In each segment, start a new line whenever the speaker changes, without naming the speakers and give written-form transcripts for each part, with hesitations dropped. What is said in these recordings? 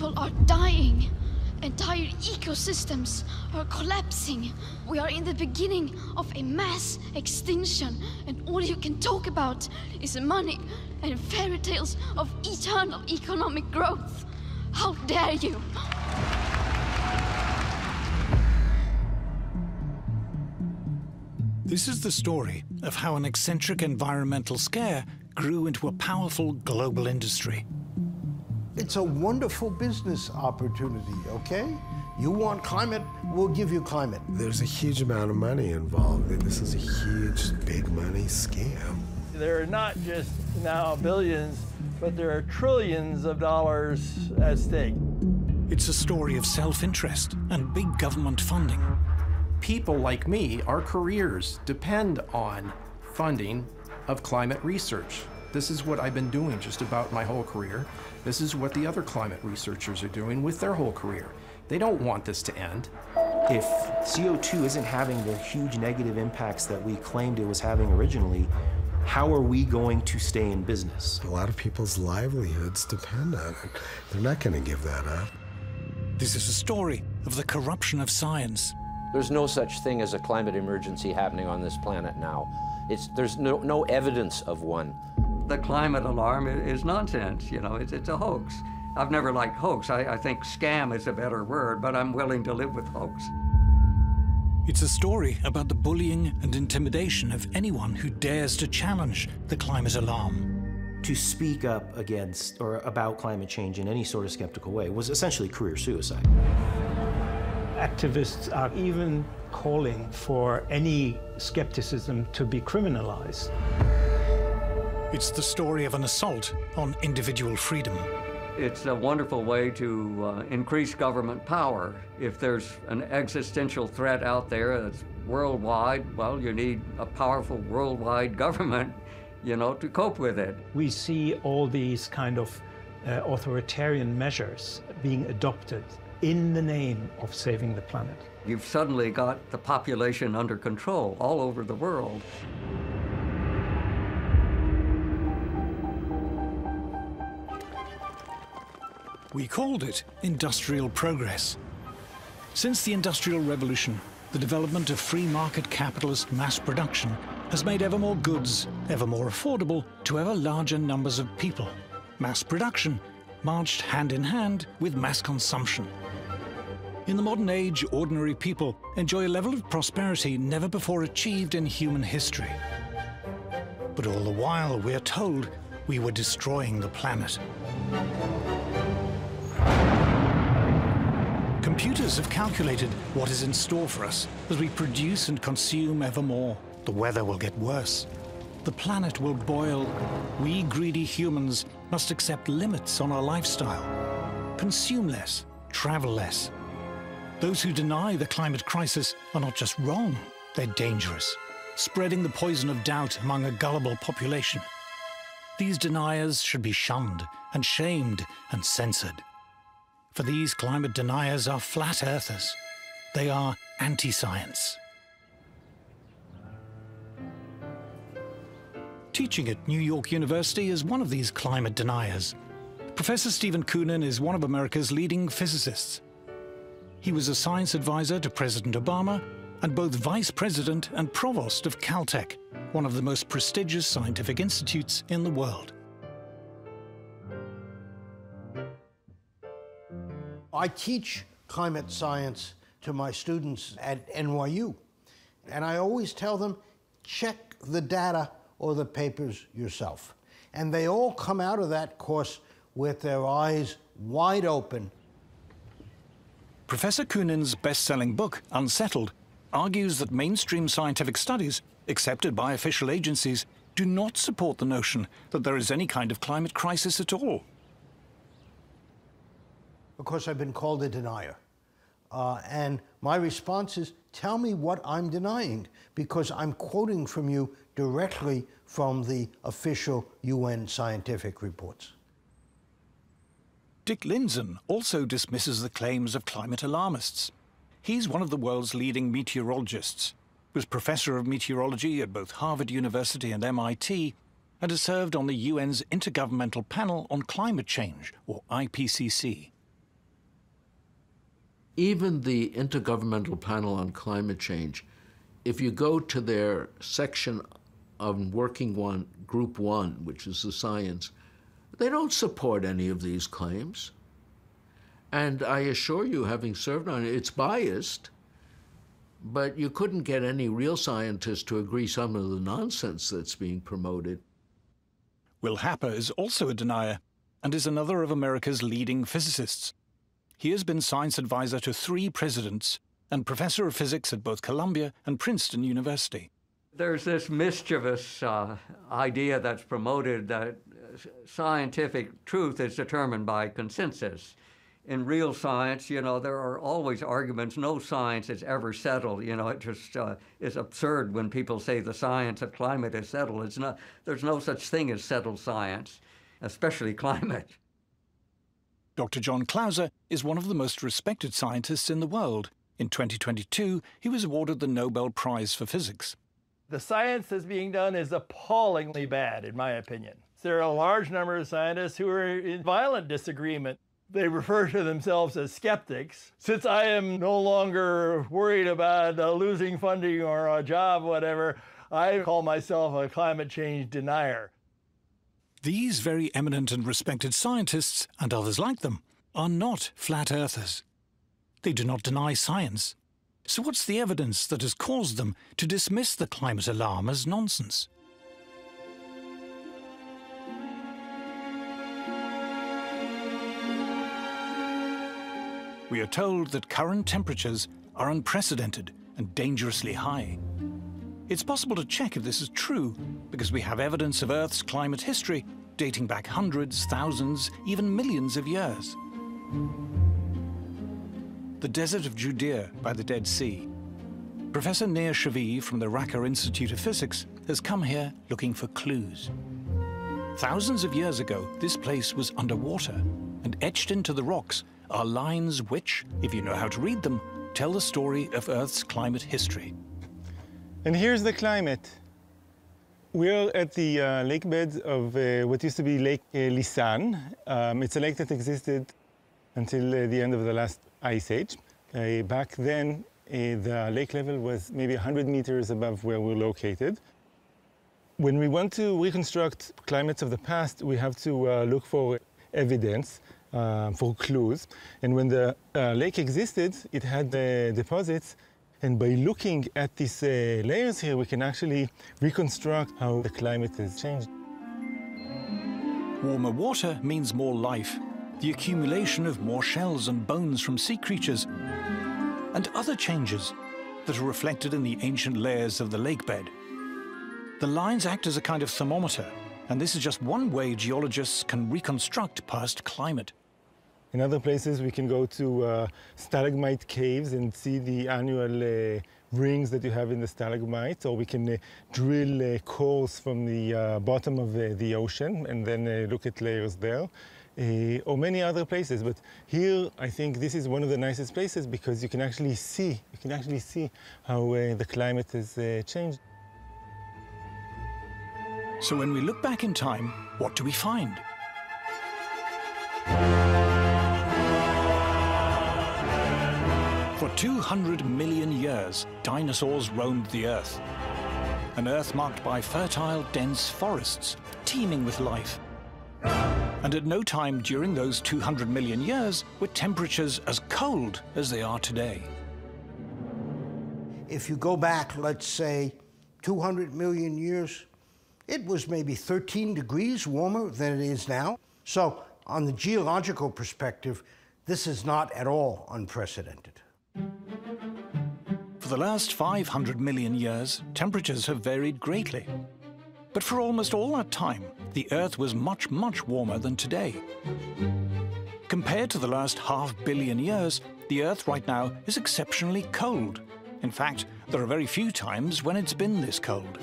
People are dying. Entire ecosystems are collapsing. We are in the beginning of a mass extinction, and all you can talk about is money and fairy tales of eternal economic growth. How dare you?
This is the story of how an eccentric environmental scare grew into a powerful global industry.
It's a wonderful business opportunity, okay? You want climate, we'll give you climate.
There's a huge amount of money involved, and this is a huge, big money scam.
There are not just now billions, but there are trillions of dollars at stake.
It's a story of self-interest and big government funding.
People like me, our careers depend on funding of climate research. This is what I've been doing just about my whole career. This is what the other climate researchers are doing with their whole career. They don't want this to end.
If CO2 isn't having the huge negative impacts that we claimed it was having originally, how are we going to stay in business?
A lot of people's livelihoods depend on it. They're not going to give that up.
This is a story of the corruption of science.
There's no such thing as a climate emergency happening on this planet now. There's no evidence of one.
The climate alarm is nonsense, you know, it's a hoax. I've never liked hoax. I think scam is a better word, but I'm willing to live with hoax.
It's a story about the bullying and intimidation of anyone who dares to challenge the climate alarm.
To speak up against or about climate change in any sort of skeptical way was essentially career suicide.
Activists are even calling for any skepticism to be criminalized.
It's the story of an assault on individual freedom.
It's a wonderful way to increase government power. If there's an existential threat out there that's worldwide, well, you need a powerful worldwide government, you know, to cope with it.
We see all these kind of authoritarian measures being adopted in the name of saving the planet.
You've suddenly got the population under control all over the world.
We called it industrial progress. Since the Industrial Revolution, the development of free market capitalist mass production has made ever more goods ever more affordable to ever larger numbers of people. Mass production marched hand in hand with mass consumption. In the modern age, ordinary people enjoy a level of prosperity never before achieved in human history. But all the while, we're told we were destroying the planet. Computers have calculated what is in store for us as we produce and consume ever more. The weather will get worse. The planet will boil. We greedy humans must accept limits on our lifestyle. Consume less, travel less. Those who deny the climate crisis are not just wrong, they're dangerous, spreading the poison of doubt among a gullible population. These deniers should be shunned and shamed and censored. For these climate deniers are flat earthers. They are anti-science. Teaching at New York University is one of these climate deniers. Professor Stephen Koonin is one of America's leading physicists. He was a science advisor to President Obama and both vice president and provost of Caltech, one of the most prestigious scientific institutes in the world.
I teach climate science to my students at NYU, and I always tell them, check the data or the papers yourself. And they all come out of that course with their eyes wide open.
Professor Koonin's best-selling book, Unsettled, argues that mainstream scientific studies, accepted by official agencies, do not support the notion that there is any kind of climate crisis at all.
Of course, I've been called a denier. And my response is, tell me what I'm denying, because I'm quoting from you directly from the official UN scientific reports.
Dick Lindzen also dismisses the claims of climate alarmists. He's one of the world's leading meteorologists, was professor of meteorology at both Harvard University and MIT, and has served on the UN's Intergovernmental Panel on Climate Change, or IPCC.
Even the Intergovernmental Panel on Climate Change, if you go to their section of Working One, Group 1, which is the science, they don't support any of these claims. And I assure you, having served on it, it's biased, but you couldn't get any real scientists to agree some of the nonsense that's being promoted.
Will Happer is also a denier and is another of America's leading physicists. He has been science advisor to 3 presidents and professor of physics at both Columbia and Princeton University.
There's this mischievous idea that's promoted that scientific truth is determined by consensus. In real science, you know, there are always arguments. No science is ever settled. You know, it just is absurd when people say the science of climate is settled. It's not. There's no such thing as settled science, especially climate.
Dr. John Clauser is one of the most respected scientists in the world. In 2022, he was awarded the Nobel Prize for Physics.
The science that's being done is appallingly bad, in my opinion. There are a large number of scientists who are in violent disagreement. They refer to themselves as skeptics. Since I am no longer worried about losing funding or a job, whatever, I call myself a climate change denier.
These very eminent and respected scientists, and others like them, are not flat earthers. They do not deny science. So what's the evidence that has caused them to dismiss the climate alarm as nonsense? We are told that current temperatures are unprecedented and dangerously high. It's possible to check if this is true because we have evidence of Earth's climate history dating back hundreds, thousands, even millions of years. The desert of Judea by the Dead Sea. Professor Nir Shavi from the Raqqa Institute of Physics has come here looking for clues. Thousands of years ago, this place was underwater, and etched into the rocks are lines which, if you know how to read them, tell the story of Earth's climate history.
And here's the climate. We're at the lake bed of what used to be Lake Lisan. It's a lake that existed until the end of the last ice age. Back then, the lake level was maybe 100 meters above where we're located. When we want to reconstruct climates of the past, we have to look for evidence, for clues. And when the lake existed, it had deposits. And by looking at these layers here, we can actually reconstruct how the climate has changed.
Warmer water means more life, the accumulation of more shells and bones from sea creatures, and other changes that are reflected in the ancient layers of the lake bed. The lines act as a kind of thermometer, and this is just one way geologists can reconstruct past climate.
In other places, we can go to stalagmite caves and see the annual rings that you have in the stalagmites, or we can drill cores from the bottom of the ocean and then look at layers there, or many other places. But here, I think this is one of the nicest places because you can actually see how the climate has changed.
So when we look back in time, what do we find? For 200 million years, dinosaurs roamed the Earth. An Earth marked by fertile, dense forests, teeming with life. And at no time during those 200 million years were temperatures as cold as they are today.
If you go back, let's say, 200 million years, it was maybe 13 degrees warmer than it is now. So, on the geological perspective, this is not at all unprecedented.
For the last 500 million years, temperatures have varied greatly. But for almost all that time, the Earth was much, much warmer than today. Compared to the last half billion years, the Earth right now is exceptionally cold. In fact, there are very few times when it's been this cold.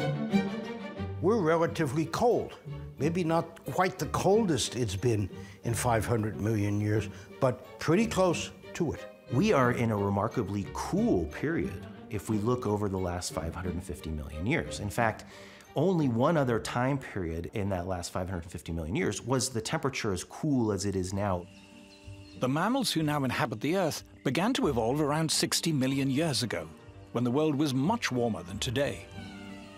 We're relatively cold. Maybe not quite the coldest it's been in 500 million years, but pretty close to it.
We are in a remarkably cool period if we look over the last 550 million years. In fact, only one other time period in that last 550 million years was the temperature as cool as it is now.
The mammals who now inhabit the Earth began to evolve around 60 million years ago, when the world was much warmer than today.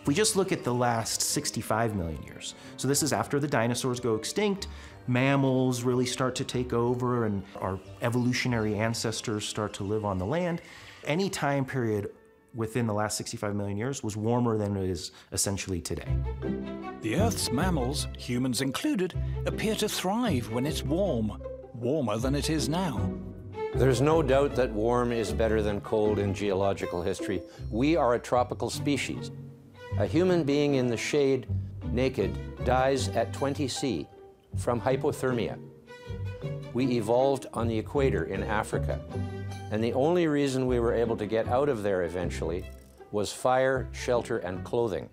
If we just look at the last 65 million years, so this is after the dinosaurs go extinct, mammals really start to take over, and our evolutionary ancestors start to live on the land. Any time period within the last 65 million years was warmer than it is essentially today.
The Earth's mammals, humans included, appear to thrive when it's warm, warmer than it is now.
There's no doubt that warm is better than cold in geological history. We are a tropical species. A human being in the shade, naked, dies at 20 C from hypothermia. We evolved on the equator in Africa, and the only reason we were able to get out of there eventually was fire, shelter, and clothing.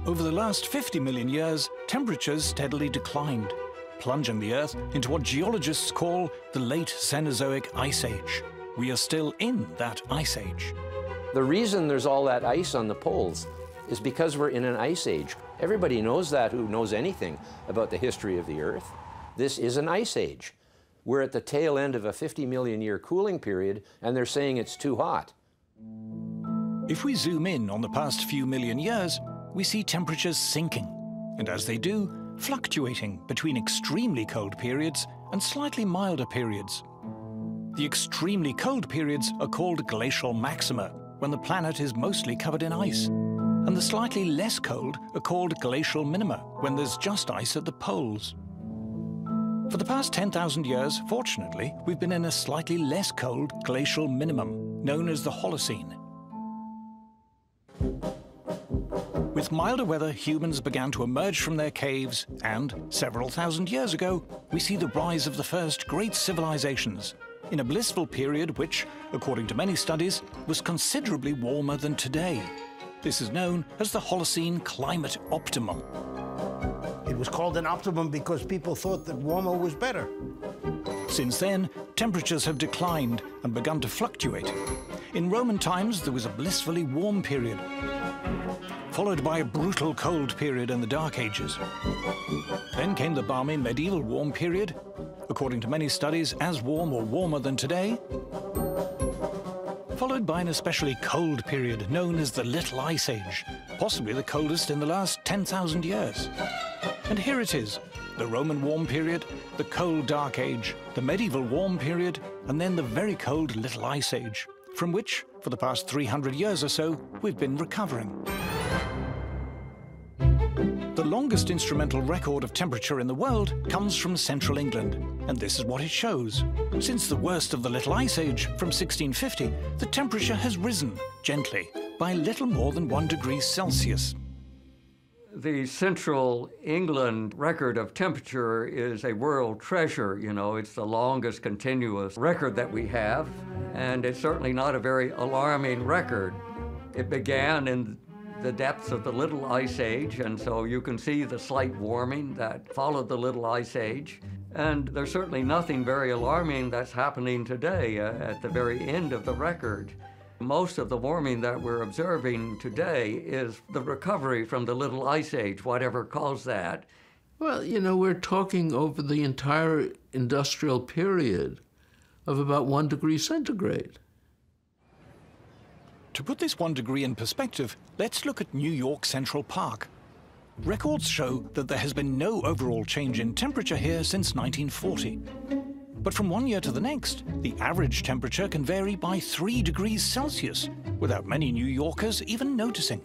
Over the last 50 million years, temperatures steadily declined, plunging the Earth into what geologists call the late Cenozoic Ice Age. We are still in that ice age.
The reason there's all that ice on the poles is because we're in an ice age. Everybody knows that who knows anything about the history of the Earth. This is an ice age. We're at the tail end of a 50 million year cooling period, and they're saying it's too hot.
If we zoom in on the past few million years, we see temperatures sinking, and as they do, fluctuating between extremely cold periods and slightly milder periods. The extremely cold periods are called glacial maxima, when the planet is mostly covered in ice, and the slightly less cold are called glacial minima, when there's just ice at the poles. For the past 10,000 years, fortunately, we've been in a slightly less cold glacial minimum, known as the Holocene. With milder weather, humans began to emerge from their caves, and several thousand years ago, we see the rise of the first great civilizations, in a blissful period which, according to many studies, was considerably warmer than today. This is known as the Holocene climate optimum.
It was called an optimum because people thought that warmer was better.
Since then, temperatures have declined and begun to fluctuate. In Roman times, there was a blissfully warm period, followed by a brutal cold period in the Dark Ages. Then came the balmy medieval warm period, according to many studies, as warm or warmer than today, followed by an especially cold period known as the Little Ice Age, possibly the coldest in the last 10,000 years. And here it is, the Roman warm period, the cold Dark Age, the medieval warm period, and then the very cold Little Ice Age, from which, for the past 300 years or so, we've been recovering. The longest instrumental record of temperature in the world comes from central England, and this is what it shows. Since the worst of the Little Ice Age, from 1650, the temperature has risen, gently, by little more than 1 degree Celsius.
The central England record of temperature is a world treasure. You know, it's the longest continuous record that we have, and it's certainly not a very alarming record. It began in the depths of the Little Ice Age, and so you can see the slight warming that followed the Little Ice Age. And there's certainly nothing very alarming that's happening today at the very end of the record. Most of the warming that we're observing today is the recovery from the Little Ice Age, whatever caused that.
Well, you know, we're talking over the entire industrial period of about 1 degree centigrade.
To put this 1 degree in perspective, let's look at New York Central Park. Records show that there has been no overall change in temperature here since 1940. But from one year to the next, the average temperature can vary by 3 degrees Celsius, without many New Yorkers even noticing.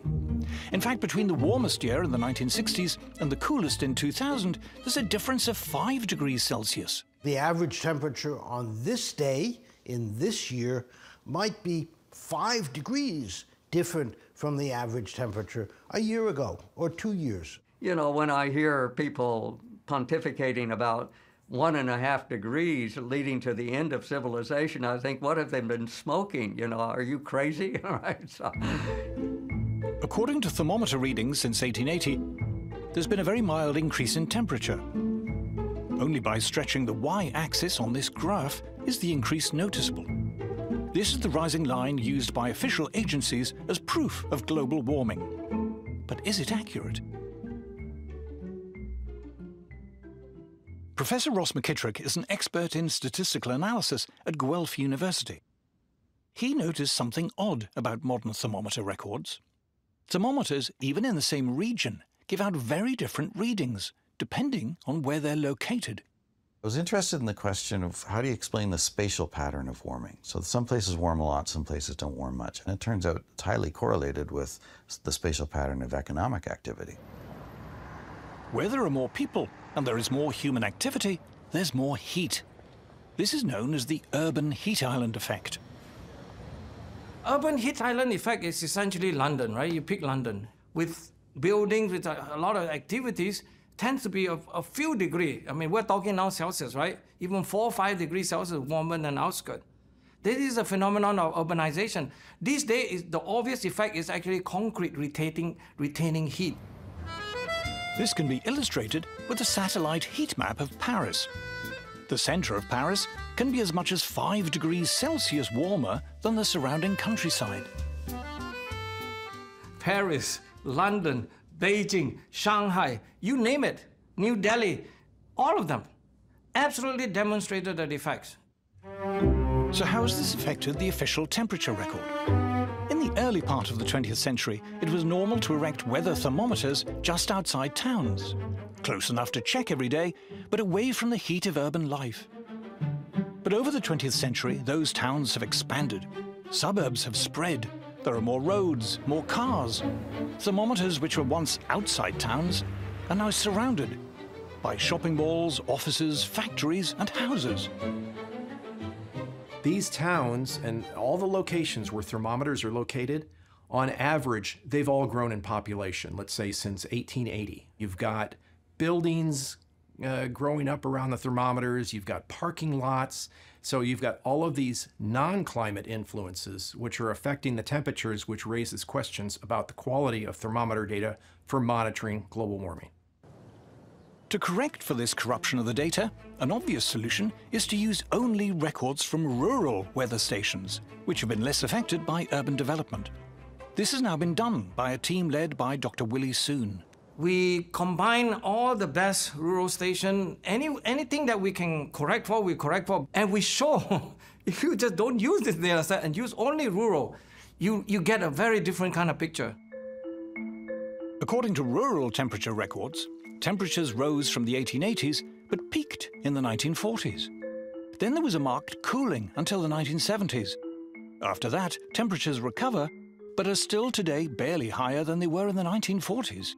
In fact, between the warmest year in the 1960s and the coolest in 2000, there's a difference of 5 degrees Celsius.
The average temperature on this day in this year might be 5 degrees different from the average temperature a year ago or 2 years.
You know, when I hear people pontificating about 1.5 degrees leading to the end of civilization, I think, what have they been smoking? You know, are you crazy? All right, so.
According to thermometer readings since 1880, there's been a very mild increase in temperature. Only by stretching the y-axis on this graph is the increase noticeable. This is the rising line used by official agencies as proof of global warming. But is it accurate? Professor Ross McKittrick is an expert in statistical analysis at Guelph University. He noticed something odd about modern thermometer records. Thermometers, even in the same region, give out very different readings, depending on where they're located.
I was interested in the question of how do you explain the spatial pattern of warming? So some places warm a lot, some places don't warm much. And it turns out it's highly correlated with the spatial pattern of economic activity.
Where there are more people and there is more human activity, there's more heat. This is known as the urban heat island effect.
Urban heat island effect is essentially London, right? You pick London. With buildings, with a lot of activities, tends to be a few degrees. I mean, we're talking now Celsius, right? Even 4 or 5 degrees Celsius warmer than outskirts. This is a phenomenon of urbanization. These days, the obvious effect is actually concrete retaining heat.
This can be illustrated with a satellite heat map of Paris. The center of Paris can be as much as 5 degrees Celsius warmer than the surrounding countryside.
Paris, London, Beijing, Shanghai, you name it, New Delhi, all of them absolutely demonstrated the effects.
So how has this affected the official temperature record? In the early part of the 20th century, it was normal to erect weather thermometers just outside towns, close enough to check every day, but away from the heat of urban life. But over the 20th century, those towns have expanded. Suburbs have spread. There are more roads, more cars. Thermometers which were once outside towns are now surrounded by shopping malls, offices, factories, and houses.
These towns and all the locations where thermometers are located, on average, they've all grown in population, let's say since 1880. You've got buildings growing up around the thermometers, you've got parking lots, so you've got all of these non-climate influences which are affecting the temperatures, which raises questions about the quality of thermometer data for monitoring global warming.
To correct for this corruption of the data, an obvious solution is to use only records from rural weather stations, which have been less affected by urban development. This has now been done by a team led by Dr. Willie Soon.
We combine all the best rural stations, anything that we can correct for, we correct for, and we show if you just don't use this data set and use only rural, you get a very different kind of picture.
According to rural temperature records, temperatures rose from the 1880s, but peaked in the 1940s. Then there was a marked cooling until the 1970s. After that, temperatures recover, but are still today barely higher than they were in the 1940s.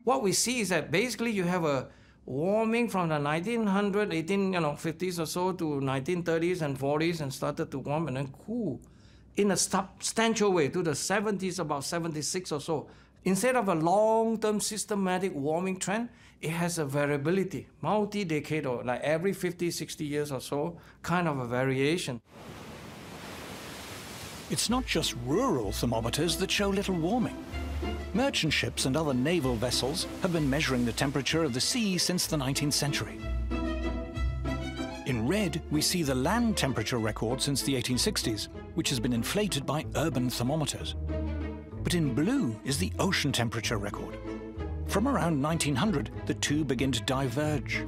What we see is that basically you have a warming from the 1850s or so to 1930s and 40s and started to warm and then cool in a substantial way to the 70s, about 76 or so. Instead of a long-term systematic warming trend, it has a variability, multi-decadal, like every 50, 60 years or so, kind of a variation.
It's not just rural thermometers that show little warming. Merchant ships and other naval vessels have been measuring the temperature of the sea since the 19th century. In red, we see the land temperature record since the 1860s, which has been inflated by urban thermometers. But in blue is the ocean temperature record. From around 1900, the two begin to diverge.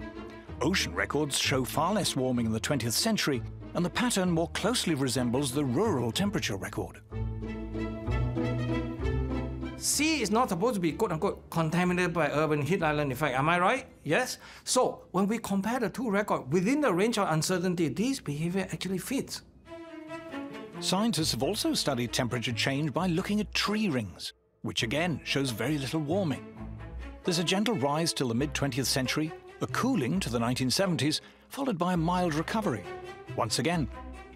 Ocean records show far less warming in the 20th century, and the pattern more closely resembles the rural temperature record.
Sea is not supposed to be, quote-unquote, contaminated by urban heat island effect. Am I right? Yes? So when we compare the two records, within the range of uncertainty, this behavior actually fits.
Scientists have also studied temperature change by looking at tree rings, which again shows very little warming. There's a gentle rise till the mid-20th century, a cooling to the 1970s, followed by a mild recovery. Once again,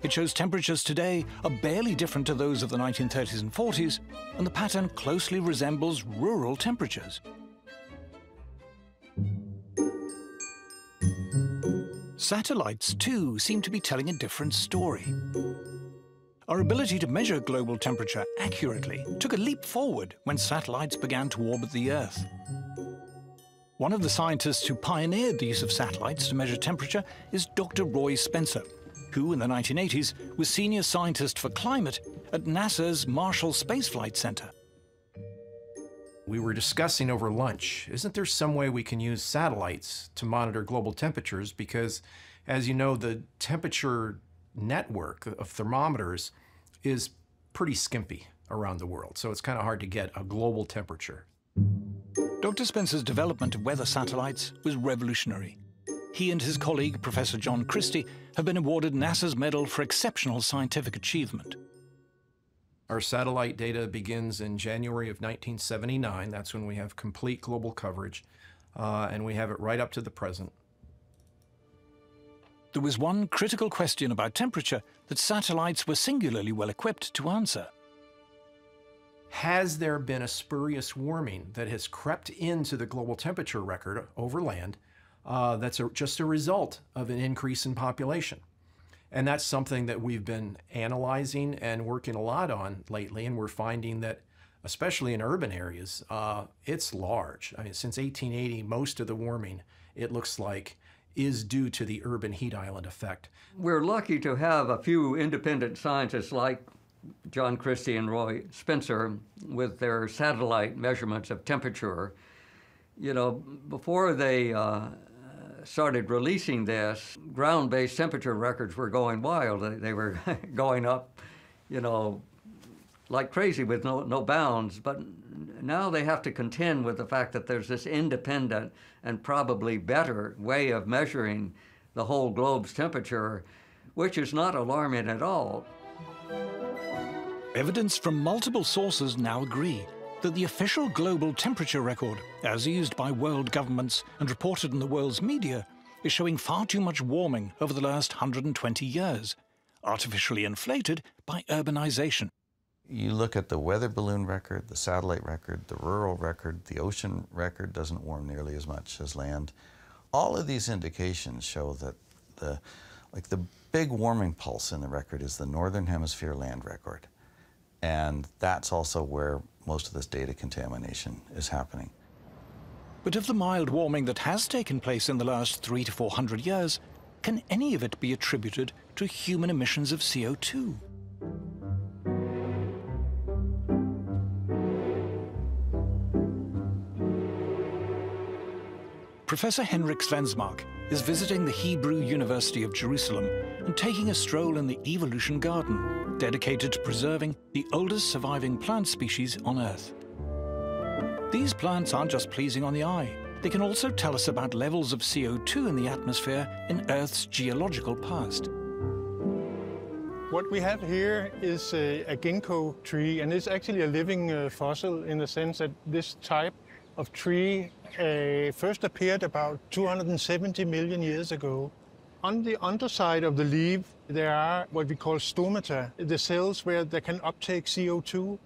it shows temperatures today are barely different to those of the 1930s and 40s, and the pattern closely resembles rural temperatures. Satellites, too, seem to be telling a different story. Our ability to measure global temperature accurately took a leap forward when satellites began to orbit the Earth. One of the scientists who pioneered the use of satellites to measure temperature is Dr. Roy Spencer, who in the 1980s was senior scientist for climate at NASA's Marshall Space Flight Center.
We were discussing over lunch, isn't there some way we can use satellites to monitor global temperatures? Because, as you know, the temperature network of thermometers is pretty skimpy around the world, so it's kind of hard to get a global temperature.
Dr. Spencer's development of weather satellites was revolutionary. He and his colleague, Professor John Christie, have been awarded NASA's Medal for Exceptional Scientific Achievement.
Our satellite data begins in January of 1979. That's when we have complete global coverage, and we have it right up to the present.
There was one critical question about temperature that satellites were singularly well equipped to answer.
Has there been a spurious warming that has crept into the global temperature record over land that's just a result of an increase in population? And that's something that we've been analyzing and working a lot on lately, and we're finding that, especially in urban areas, it's large. I mean, since 1880, most of the warming, it looks like, is due to the urban heat island effect.
We're lucky to have a few independent scientists like John Christie and Roy Spencer with their satellite measurements of temperature. You know, before they started releasing this, ground-based temperature records were going wild. They were going up, you know, like crazy with no bounds. But now they have to contend with the fact that there's this independent and probably better way of measuring the whole globe's temperature, which is not alarming at all.
Evidence from multiple sources now agree that the official global temperature record, as used by world governments and reported in the world's media, is showing far too much warming over the last 120 years, artificially inflated by urbanization.
You look at the weather balloon record, the satellite record, the rural record, the ocean record doesn't warm nearly as much as land. All of these indications show that the big warming pulse in the record is the Northern Hemisphere land record. And that's also where most of this data contamination is happening.
But of the mild warming that has taken place in the last 300 to 400 years, can any of it be attributed to human emissions of CO2? Professor Henrik Svensmark is visiting the Hebrew University of Jerusalem and taking a stroll in the evolution garden, dedicated to preserving the oldest surviving plant species on Earth. These plants aren't just pleasing on the eye. They can also tell us about levels of CO2 in the atmosphere in Earth's geological past.
What we have here is a ginkgo tree, and it's actually a living fossil in the sense that this type of tree first appeared about 270 million years ago. On the underside of the leaf, there are what we call stomata, the cells where they can uptake CO2.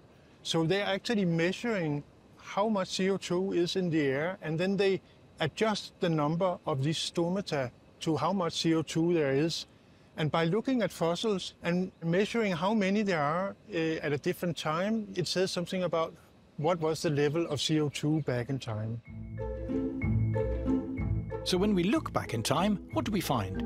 So they're actually measuring how much CO2 is in the air, and then they adjust the number of these stomata to how much CO2 there is. And by looking at fossils and measuring how many there are at a different time, it says something about what was the level of CO2 back in time.
So when we look back in time, what do we find?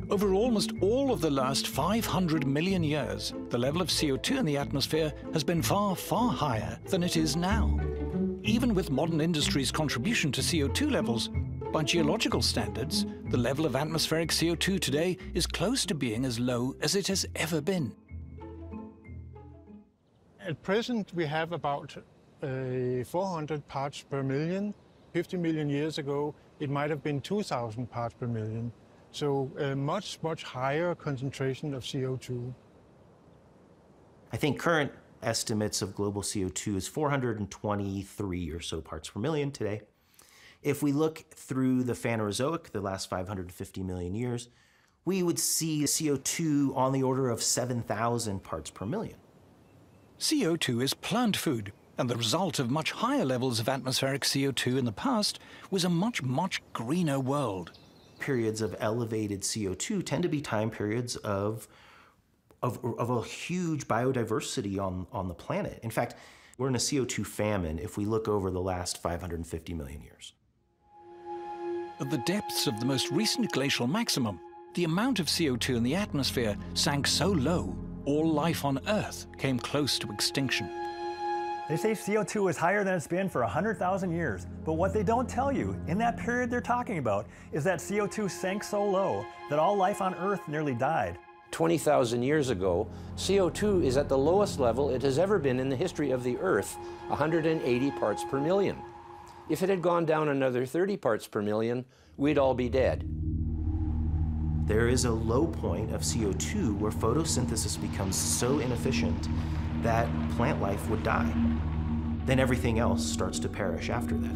Over almost all of the last 500 million years, the level of CO2 in the atmosphere has been far, far higher than it is now. Even with modern industry's contribution to CO2 levels, by geological standards, the level of atmospheric CO2 today is close to being as low as it has ever been.
At present, we have about 400 parts per million. 50 million years ago, it might have been 2,000 parts per million. So a much, much higher concentration of CO2.
I think current estimates of global CO2 is 423 or so parts per million today. If we look through the Phanerozoic, the last 550 million years, we would see CO2 on the order of 7,000 parts per million.
CO2 is plant food, and the result of much higher levels of atmospheric CO2 in the past was a much, much greener world.
Periods of elevated CO2 tend to be time periods of a huge biodiversity on the planet. In fact, we're in a CO2 famine if we look over the last 550 million years.
At the depths of the most recent glacial maximum, the amount of CO2 in the atmosphere sank so low, all life on Earth came close to extinction.
They say CO2 is higher than it's been for 100,000 years, but what they don't tell you in that period they're talking about is that CO2 sank so low that all life on Earth nearly died.
20,000 years ago, CO2 is at the lowest level it has ever been in the history of the Earth, 180 parts per million. If it had gone down another 30 parts per million, we'd all be dead.
There is a low point of CO2 where photosynthesis becomes so inefficient that plant life would die. Then everything else starts to perish after that.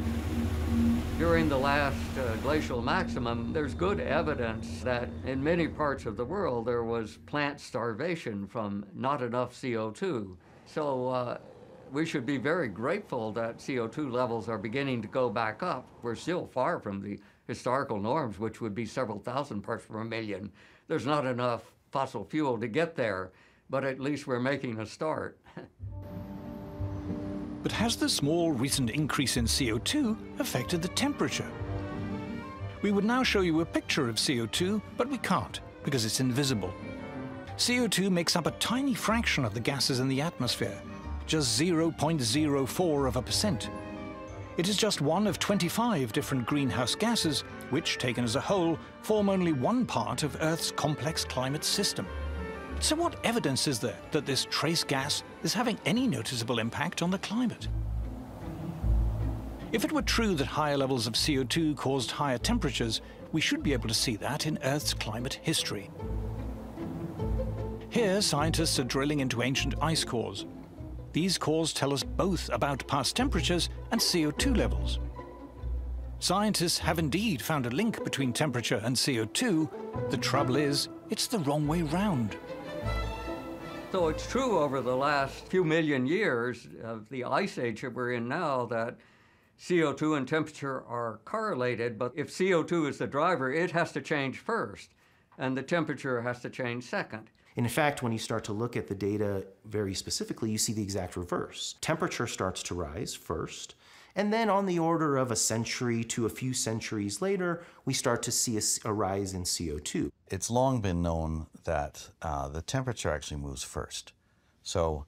During the last glacial maximum, there's good evidence that in many parts of the world there was plant starvation from not enough CO2. So we should be very grateful that CO2 levels are beginning to go back up. We're still far from the historical norms, which would be several thousand parts per million. There's not enough fossil fuel to get there, but at least we're making a start.
But has the small recent increase in CO2 affected the temperature? We would now show you a picture of CO2, but we can't, because it's invisible. CO2 makes up a tiny fraction of the gases in the atmosphere, just 0.04%. It is just one of 25 different greenhouse gases, which, taken as a whole, form only one part of Earth's complex climate system. So what evidence is there that this trace gas is having any noticeable impact on the climate? If it were true that higher levels of CO2 caused higher temperatures, we should be able to see that in Earth's climate history. Here, scientists are drilling into ancient ice cores. These cores tell us both about past temperatures and CO2 levels. Scientists have indeed found a link between temperature and CO2. The trouble is, it's the wrong way round.
So it's true over the last few million years of the ice age that we're in now that CO2 and temperature are correlated, but if CO2 is the driver, it has to change first, and the temperature has to change second.
In fact, when you start to look at the data very specifically, you see the exact reverse. Temperature starts to rise first, and then on the order of a century to a few centuries later, we start to see a rise in CO2.
It's long been known that the temperature actually moves first. So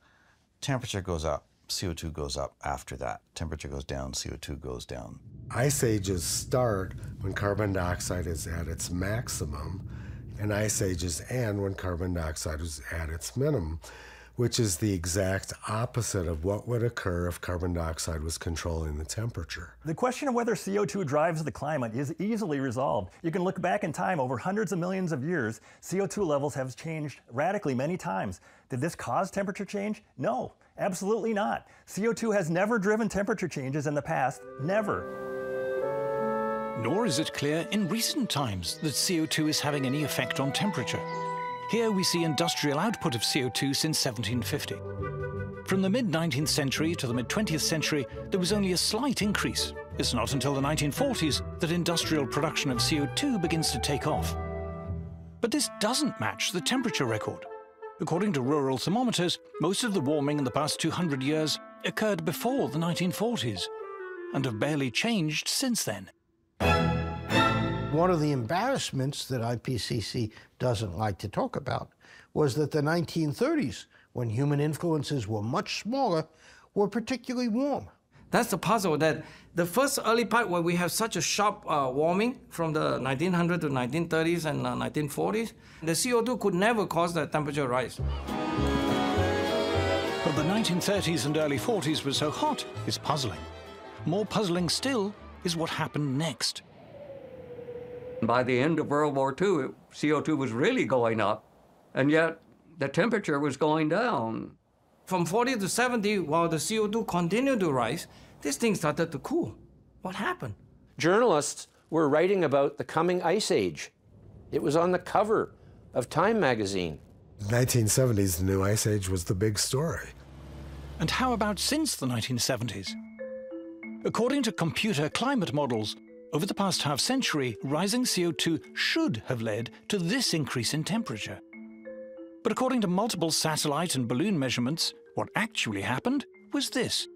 temperature goes up, CO2 goes up after that. Temperature goes down, CO2 goes down.
Ice ages start when carbon dioxide is at its maximum, and ice ages end when carbon dioxide is at its minimum, which is the exact opposite of what would occur if carbon dioxide was controlling the temperature.
The question of whether CO2 drives the climate is easily resolved. You can look back in time over hundreds of millions of years. CO2 levels have changed radically many times. Did this cause temperature change? No, absolutely not. CO2 has never driven temperature changes in the past, never.
Nor is it clear in recent times that CO2 is having any effect on temperature. Here we see industrial output of CO2 since 1750. From the mid-19th century to the mid-20th century, there was only a slight increase. It's not until the 1940s that industrial production of CO2 begins to take off. But this doesn't match the temperature record. According to rural thermometers, most of the warming in the past 200 years occurred before the 1940s, and have barely changed since then.
One of the embarrassments that IPCC doesn't like to talk about was that the 1930s, when human influences were much smaller, were particularly warm.
That's the puzzle, that the first early part where we have such a sharp warming from the 1900s to 1930s and 1940s, the CO2 could never cause the temperature rise.
But the 1930s and early 40s were so hot is puzzling. More puzzling still is what happened next.
By the end of World War II, CO2 was really going up, and yet the temperature was going down.
From 40 to 70, while the CO2 continued to rise, this thing started to cool. What happened?
Journalists were writing about the coming ice age. It was on the cover of Time magazine.
1970s, the new ice age was the big story.
And how about since the 1970s? According to computer climate models, over the past half-century, rising CO2 should have led to this increase in temperature. But according to multiple satellite and balloon measurements, what actually happened was this.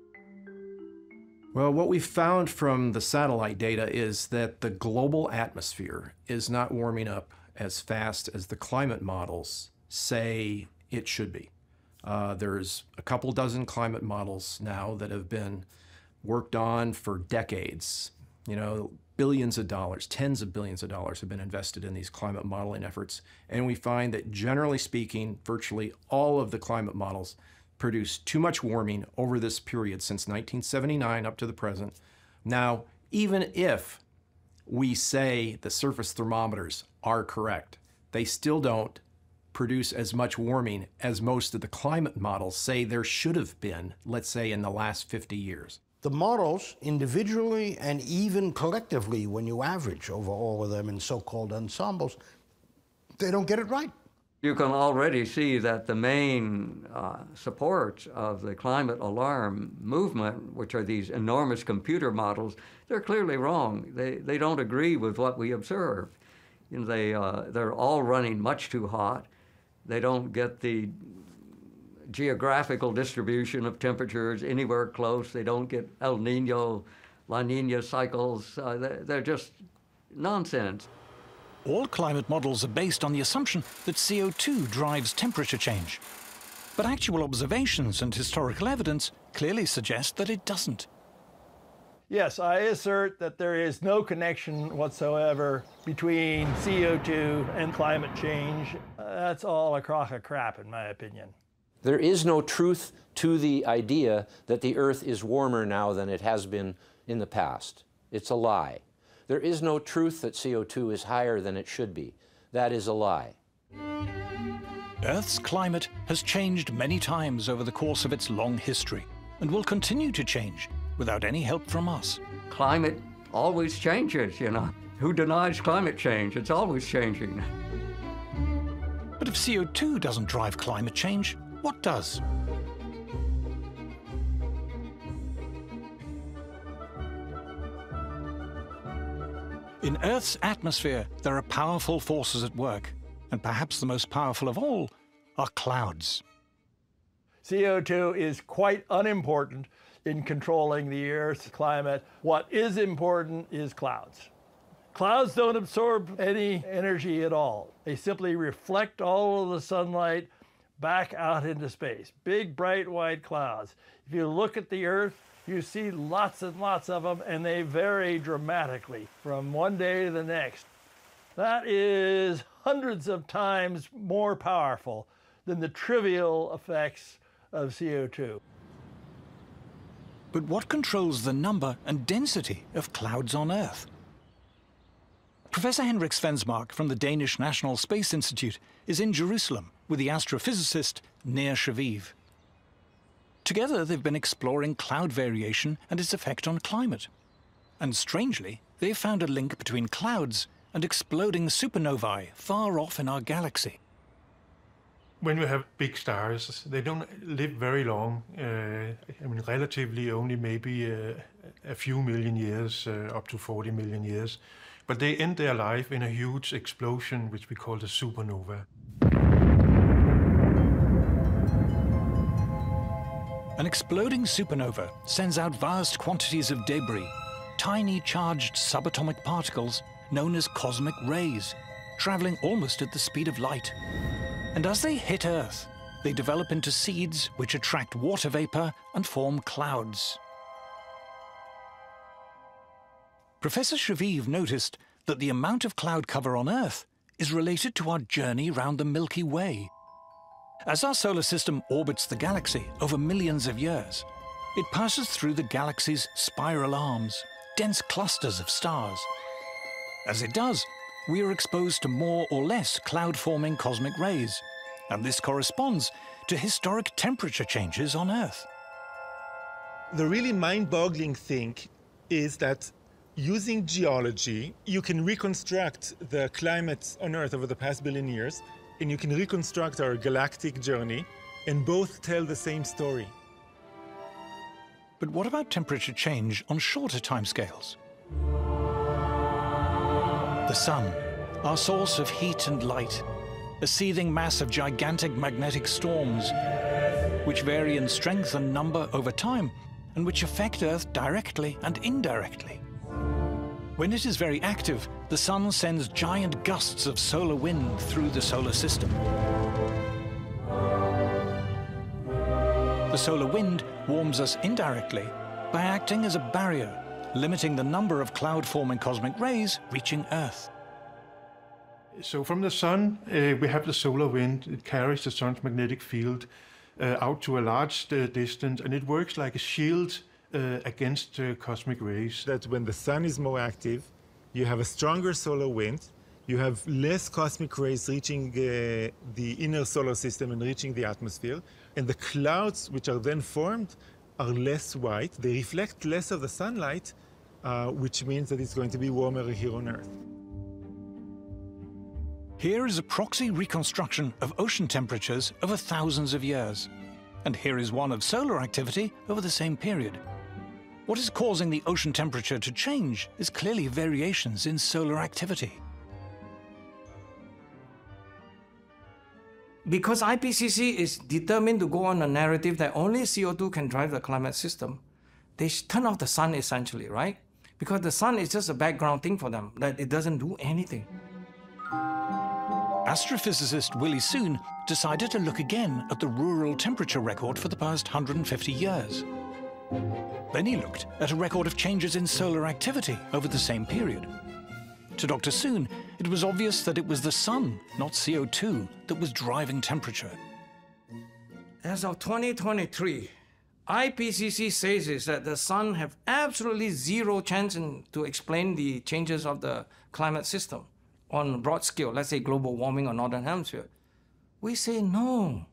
Well, what we've found from the satellite data is that the global atmosphere is not warming up as fast as the climate models say it should be. There's a couple dozen climate models now that have been worked on for decades. You know, billions of dollars, tens of billions of dollars have been invested in these climate modeling efforts. And we find that generally speaking, virtually all of the climate models produce too much warming over this period since 1979 up to the present. Now, even if we say the surface thermometers are correct, they still don't produce as much warming as most of the climate models say there should have been, let's say, in the last 50 years.
The models, individually and even collectively, when you average over all of them in so-called ensembles, they don't get it right.
You can already see that the main supports of the climate alarm movement, which are these enormous computer models, they're clearly wrong. They don't agree with what we observe. You know, they're all running much too hot. They don't get the geographical distribution of temperatures anywhere close. They don't get El Nino, La Nina cycles. They're just nonsense.
All climate models are based on the assumption that CO2 drives temperature change. But actual observations and historical evidence clearly suggest that it doesn't.
Yes, I assert that there is no connection whatsoever between CO2 and climate change. That's all a crock of crap, in my opinion.
There is no truth to the idea that the Earth is warmer now than it has been in the past. It's a lie. There is no truth that CO2 is higher than it should be. That is a lie.
Earth's climate has changed many times over the course of its long history and will continue to change without any help from us.
Climate always changes, you know. Who denies climate change? It's always changing.
But if CO2 doesn't drive climate change, what does? In Earth's atmosphere, there are powerful forces at work, and perhaps the most powerful of all are clouds.
CO2 is quite unimportant in controlling the Earth's climate. What is important is clouds. Clouds don't absorb any energy at all. They simply reflect all of the sunlight back out into space. Big, bright, white clouds. If you look at the Earth, you see lots and lots of them, and they vary dramatically from one day to the next. That is hundreds of times more powerful than the trivial effects of CO2.
But what controls the number and density of clouds on Earth? Professor Henrik Svensmark from the Danish National Space Institute is in Jerusalem with the astrophysicist Nir Shaviv. Together, they've been exploring cloud variation and its effect on climate. And strangely, they've found a link between clouds and exploding supernovae far off in our galaxy.
When you have big stars, they don't live very long. Relatively only maybe a few million years, up to 40 million years. But they end their life in a huge explosion, which we call the supernova.
An exploding supernova sends out vast quantities of debris, tiny charged subatomic particles known as cosmic rays, traveling almost at the speed of light. And as they hit Earth, they develop into seeds which attract water vapor and form clouds. Professor Shaviv noticed that the amount of cloud cover on Earth is related to our journey round the Milky Way. As our solar system orbits the galaxy over millions of years, it passes through the galaxy's spiral arms, dense clusters of stars. As it does, we are exposed to more or less cloud-forming cosmic rays, and this corresponds to historic temperature changes on Earth.
The really mind-boggling thing is that using geology, you can reconstruct the climate on Earth over the past billion years, and you can reconstruct our galactic journey, and both tell the same story.
But what about temperature change on shorter timescales? The sun, our source of heat and light, a seething mass of gigantic magnetic storms, which vary in strength and number over time, and which affect Earth directly and indirectly. When it is very active, the sun sends giant gusts of solar wind through the solar system. solar wind warms us indirectly by acting as a barrier, limiting the number of cloud-forming cosmic rays reaching Earth.
So from the sun, we have the solar wind. It carries the sun's magnetic field out to a large distance, and it works like a shield against cosmic rays.
That when the sun is more active, you have a stronger solar wind, you have less cosmic rays reaching the inner solar system and reaching the atmosphere, and the clouds which are then formed are less white. They reflect less of the sunlight, which means that it's going to be warmer here on Earth.
Here is a proxy reconstruction of ocean temperatures over thousands of years. And here is one of solar activity over the same period. What is causing the ocean temperature to change is clearly variations in solar activity.
Because IPCC is determined to go on a narrative that only CO2 can drive the climate system, they turn off the sun essentially, right? Because the sun is just a background thing for them, that it doesn't do anything.
Astrophysicist Willie Soon decided to look again at the rural temperature record for the past 150 years. Then he looked at a record of changes in solar activity over the same period. To Dr. Soon, it was obvious that it was the sun, not CO2, that was driving temperature.
As of 2023, IPCC says is that the sun have absolutely zero chance to explain the changes of the climate system on a broad scale, let's say global warming or northern hemisphere. We say no.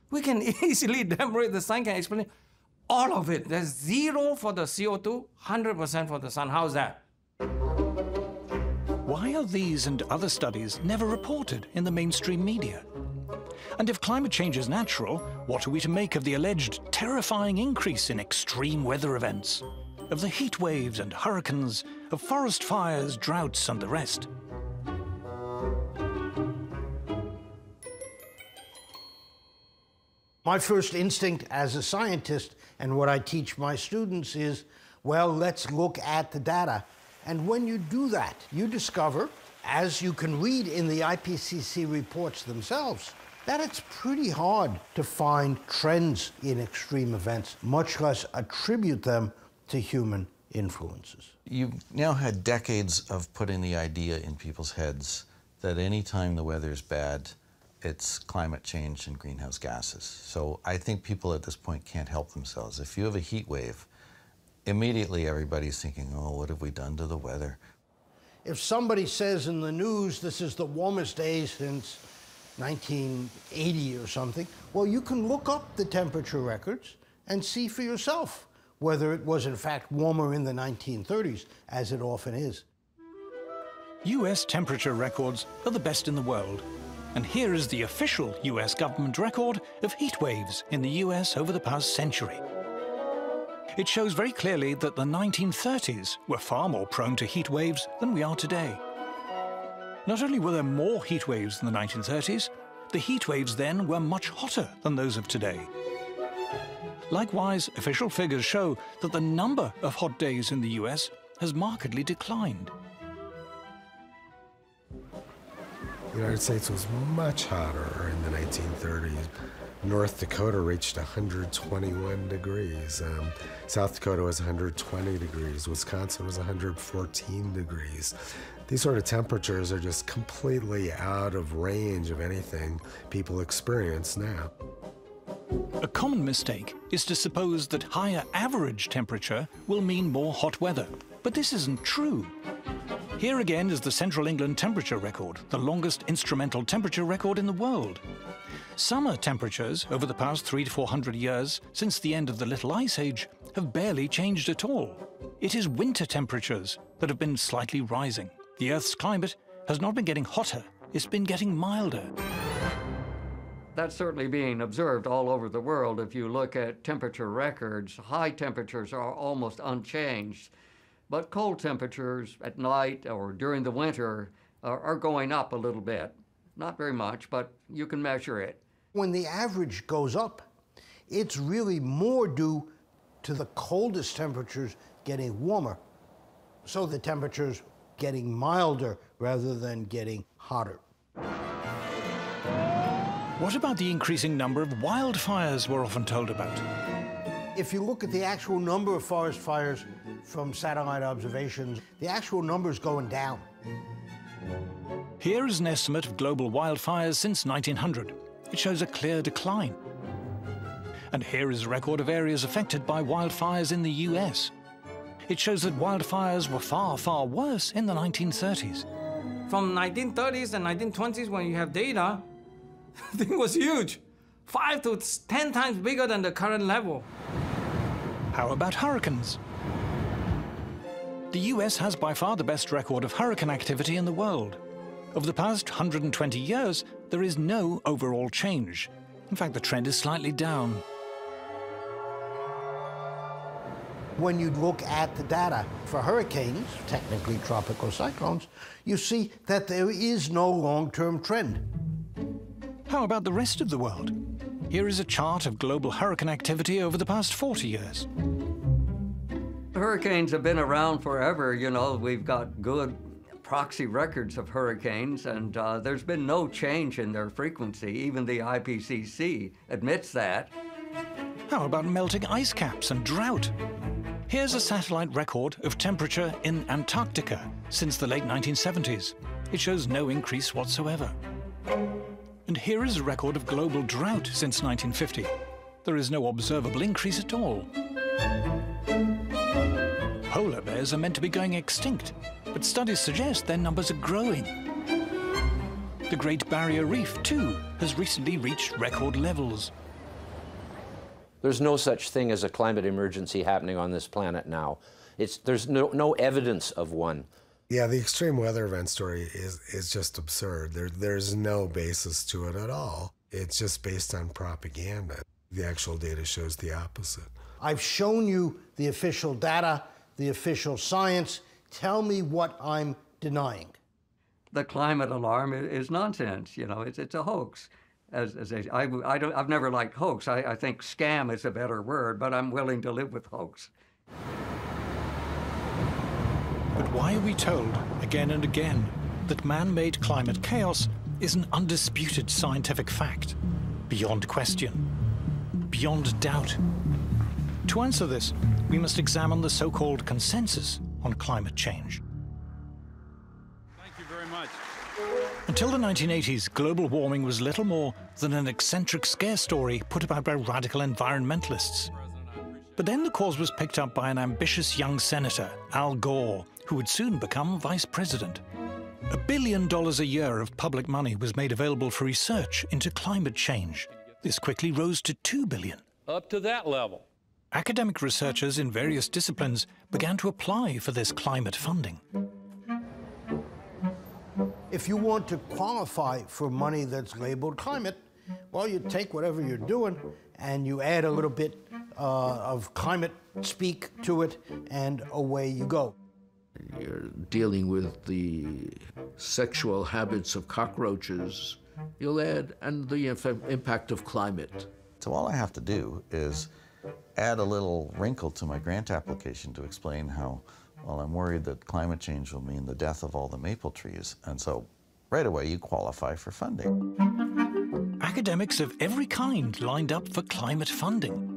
We can easily demonstrate the sun can explain all of it. There's zero for the CO2, 100% for the sun. How's that?
Why are these and other studies never reported in the mainstream media? And if climate change is natural, what are we to make of the alleged terrifying increase in extreme weather events? Of the heat waves and hurricanes, of forest fires, droughts and the rest?
My first instinct as a scientist, and what I teach my students, is, well, let's look at the data. And when you do that, you discover, as you can read in the IPCC reports themselves, that it's pretty hard to find trends in extreme events, much less attribute them to human influences.
You've now had decades of putting the idea in people's heads that any time the weather's bad, it's climate change and greenhouse gases. So I think people at this point can't help themselves. If you have a heat wave, immediately everybody's thinking, oh, what have we done to the weather?
If somebody says in the news this is the warmest day since 1980 or something, well, you can look up the temperature records and see for yourself whether it was in fact warmer in the 1930s, as it often is.
US temperature records are the best in the world. And here is the official US government record of heat waves in the US over the past century. It shows very clearly that the 1930s were far more prone to heat waves than we are today. Not only were there more heat waves in the 1930s, the heat waves then were much hotter than those of today. Likewise, official figures show that the number of hot days in the US has markedly declined.
The United States was much hotter in the 1930s. North Dakota reached 121 degrees. South Dakota was 120 degrees. Wisconsin was 114 degrees. These sort of temperatures are just completely out of range of anything people experience now.
A common mistake is to suppose that higher average temperature will mean more hot weather. But this isn't true. Here again is the Central England temperature record, the longest instrumental temperature record in the world. Summer temperatures over the past 300 to 400 years, since the end of the Little Ice Age, have barely changed at all. It is winter temperatures that have been slightly rising. The Earth's climate has not been getting hotter, it's been getting milder.
That's certainly being observed all over the world. If you look at temperature records, high temperatures are almost unchanged. But cold temperatures at night or during the winter are going up a little bit. Not very much, but you can measure it.
When the average goes up, it's really more due to the coldest temperatures getting warmer. So the temperatures getting milder rather than getting hotter.
What about the increasing number of wildfires we're often told about?
If you look at the actual number of forest fires from satellite observations, the actual number is going down.
Here is an estimate of global wildfires since 1900. It shows a clear decline. And here is a record of areas affected by wildfires in the US. It shows that wildfires were far, far worse in the 1930s.
From 1930s and 1920s, when you have data, the thing was huge. 5 to 10 times bigger than the current level.
How about hurricanes? The US has by far the best record of hurricane activity in the world. Over the past 120 years, there is no overall change. In fact, the trend is slightly down.
When you look at the data for hurricanes, technically tropical cyclones, you see that there is no long-term trend.
How about the rest of the world? Here is a chart of global hurricane activity over the past 40 years.
Hurricanes have been around forever. You know, we've got good proxy records of hurricanes, and there's been no change in their frequency. Even the IPCC admits that.
How about melting ice caps and drought? Here's a satellite record of temperature in Antarctica since the late 1970s. It shows no increase whatsoever. And here is a record of global drought since 1950. There is no observable increase at all. Polar bears are meant to be going extinct, but studies suggest their numbers are growing. The Great Barrier Reef, too, has recently reached record levels.
There's no such thing as a climate emergency happening on this planet now. There's no evidence of one.
Yeah, the extreme weather event story is just absurd. There's no basis to it at all. It's just based on propaganda. The actual data shows the opposite.
I've shown you the official data, the official science. Tell me what I'm denying.
The climate alarm is nonsense. You know, it's a hoax. I've never liked hoax. I think scam is a better word, but I'm willing to live with hoax.
But why are we told, again and again, that man-made climate chaos is an undisputed scientific fact, beyond question, beyond doubt? To answer this, we must examine the so-called consensus on climate change.
Thank you very much.
Until the 1980s, global warming was little more than an eccentric scare story put about by radical environmentalists. But then the cause was picked up by an ambitious young senator, Al Gore, who would soon become vice president. $1 billion a year of public money was made available for research into climate change. This quickly rose to $2 billion.
Up to that level.
Academic researchers in various disciplines began to apply for this climate funding.
If you want to qualify for money that's labeled climate, well, you take whatever you're doing and you add a little bit of climate speak to it, and away you go.
You're dealing with the sexual habits of cockroaches. You'll add, and the impact of climate.
So all I have to do is add a little wrinkle to my grant application to explain how, well, I'm worried that climate change will mean the death of all the maple trees. And so right away you qualify for funding.
Academics of every kind lined up for climate funding.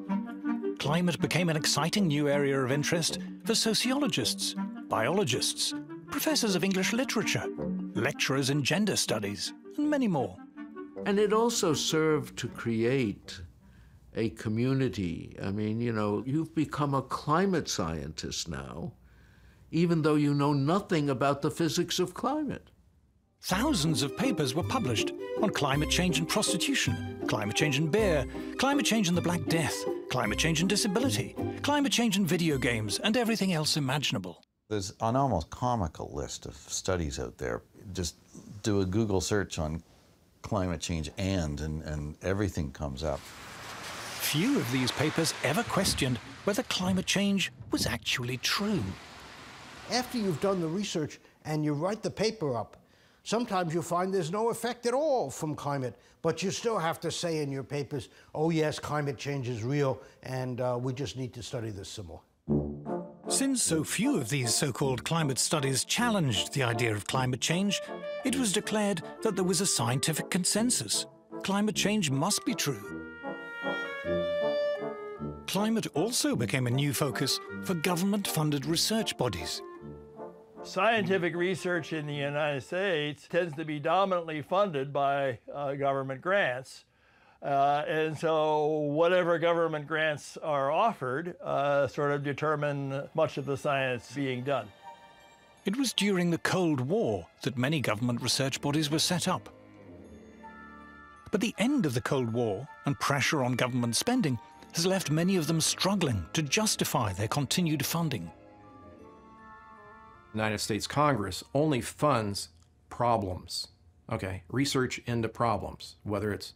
Climate became an exciting new area of interest for sociologists, biologists, professors of English literature, lecturers in gender studies, and many more.
And it also served to create a community. I mean, you know, you've become a climate scientist now, even though you know nothing about the physics of climate.
Thousands of papers were published on climate change and prostitution, climate change and beer, climate change and the Black Death, climate change and disability, climate change and video games, and everything else imaginable.
There's an almost comical list of studies out there. Just do a Google search on climate change and everything comes up.
Few of these papers ever questioned whether climate change was actually true.
After you've done the research and you write the paper up, sometimes you find there's no effect at all from climate, but you still have to say in your papers, oh yes, climate change is real, and we just need to study this some more.
Since so few of these so-called climate studies challenged the idea of climate change, it was declared that there was a scientific consensus. Climate change must be true. Climate also became a new focus for government-funded research bodies.
Scientific research in the United States tends to be dominantly funded by government grants. And so whatever government grants are offered sort of determine much of the science being done.
It was during the Cold War that many government research bodies were set up. But the end of the Cold War and pressure on government spending has left many of them struggling to justify their continued funding.
The United States Congress only funds problems, okay? Research into problems, whether it's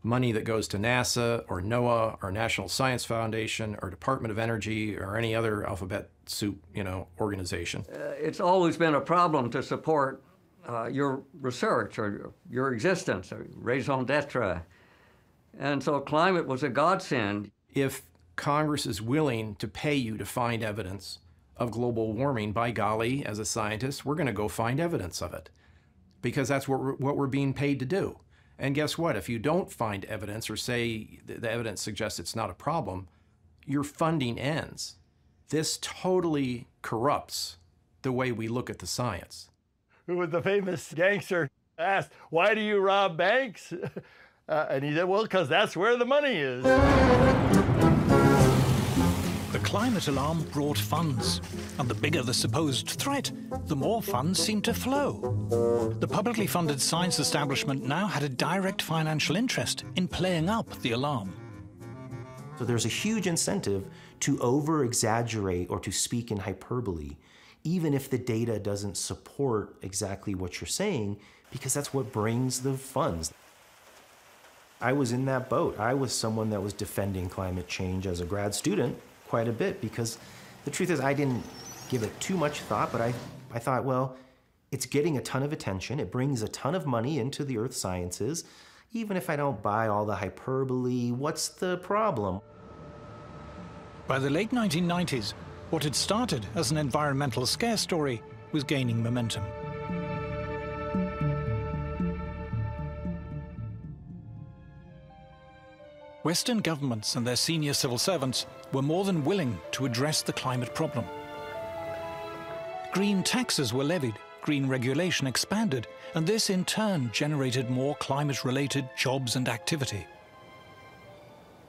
money that goes to NASA or NOAA or National Science Foundation or Department of Energy or any other alphabet soup, organization.
It's always been a problem to support your research or your existence, or raison d'etre. And so climate was a godsend.
If Congress is willing to pay you to find evidence of global warming, by golly, as a scientist, we're going to go find evidence of it, because that's what we're being paid to do. And guess what? If you don't find evidence, or say the evidence suggests it's not a problem, your funding ends. This totally corrupts the way we look at the science.
Who was the famous gangster asked, "Why do you rob banks?" And he said, "Well, because that's where the money is."
The climate alarm brought funds, and the bigger the supposed threat, the more funds seemed to flow. The publicly funded science establishment now had a direct financial interest in playing up the alarm.
So there's a huge incentive to over-exaggerate or to speak in hyperbole, even if the data doesn't support exactly what you're saying, because that's what brings the funds. I was in that boat. I was someone that was defending climate change as a grad student quite a bit, because the truth is I didn't give it too much thought, but I thought, well, it's getting a ton of attention. It brings a ton of money into the earth sciences. Even if I don't buy all the hyperbole, what's the problem?
By the late 1990s, what had started as an environmental scare story was gaining momentum. Western governments and their senior civil servants were more than willing to address the climate problem. Green taxes were levied, green regulation expanded, and this in turn generated more climate-related jobs and activity.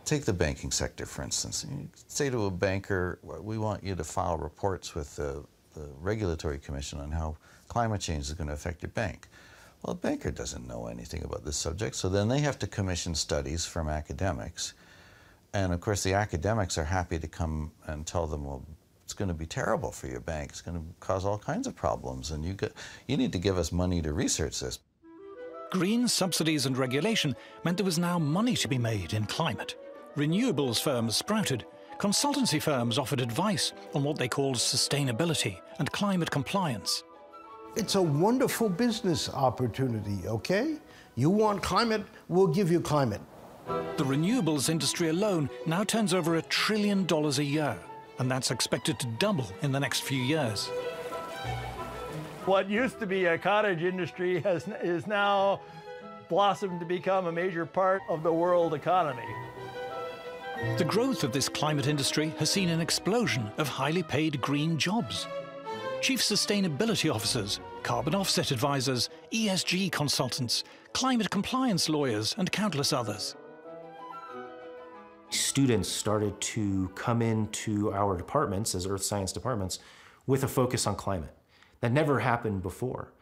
Take the banking sector, for instance. You say to a banker, we want you to file reports with the Regulatory Commission on how climate change is going to affect your bank. Well, a banker doesn't know anything about this subject, so then they have to commission studies from academics. And of course, the academics are happy to come and tell them, well, it's going to be terrible for your bank. It's going to cause all kinds of problems, and you need to give us money to research this.
Green subsidies and regulation meant there was now money to be made in climate. Renewables firms sprouted. Consultancy firms offered advice on what they called sustainability and climate compliance.
It's a wonderful business opportunity, okay? You want climate, we'll give you climate.
The renewables industry alone now turns over $1 trillion a year, and that's expected to double in the next few years.
What used to be a cottage industry is now blossomed to become a major part of the world economy.
The growth of this climate industry has seen an explosion of highly paid green jobs. Chief sustainability officers, carbon offset advisors, ESG consultants, climate compliance lawyers, and countless others.
Students started to come into our departments as earth science departments with a focus on climate. That never happened before.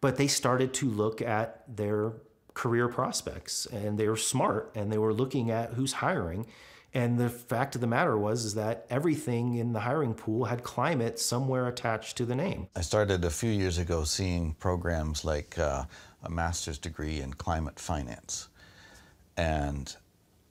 But they started to look at their career prospects, and they were smart, and they were looking at who's hiring. And the fact of the matter is that everything in the hiring pool had climate somewhere attached to the name.
I started a few years ago seeing programs like a master's degree in climate finance. And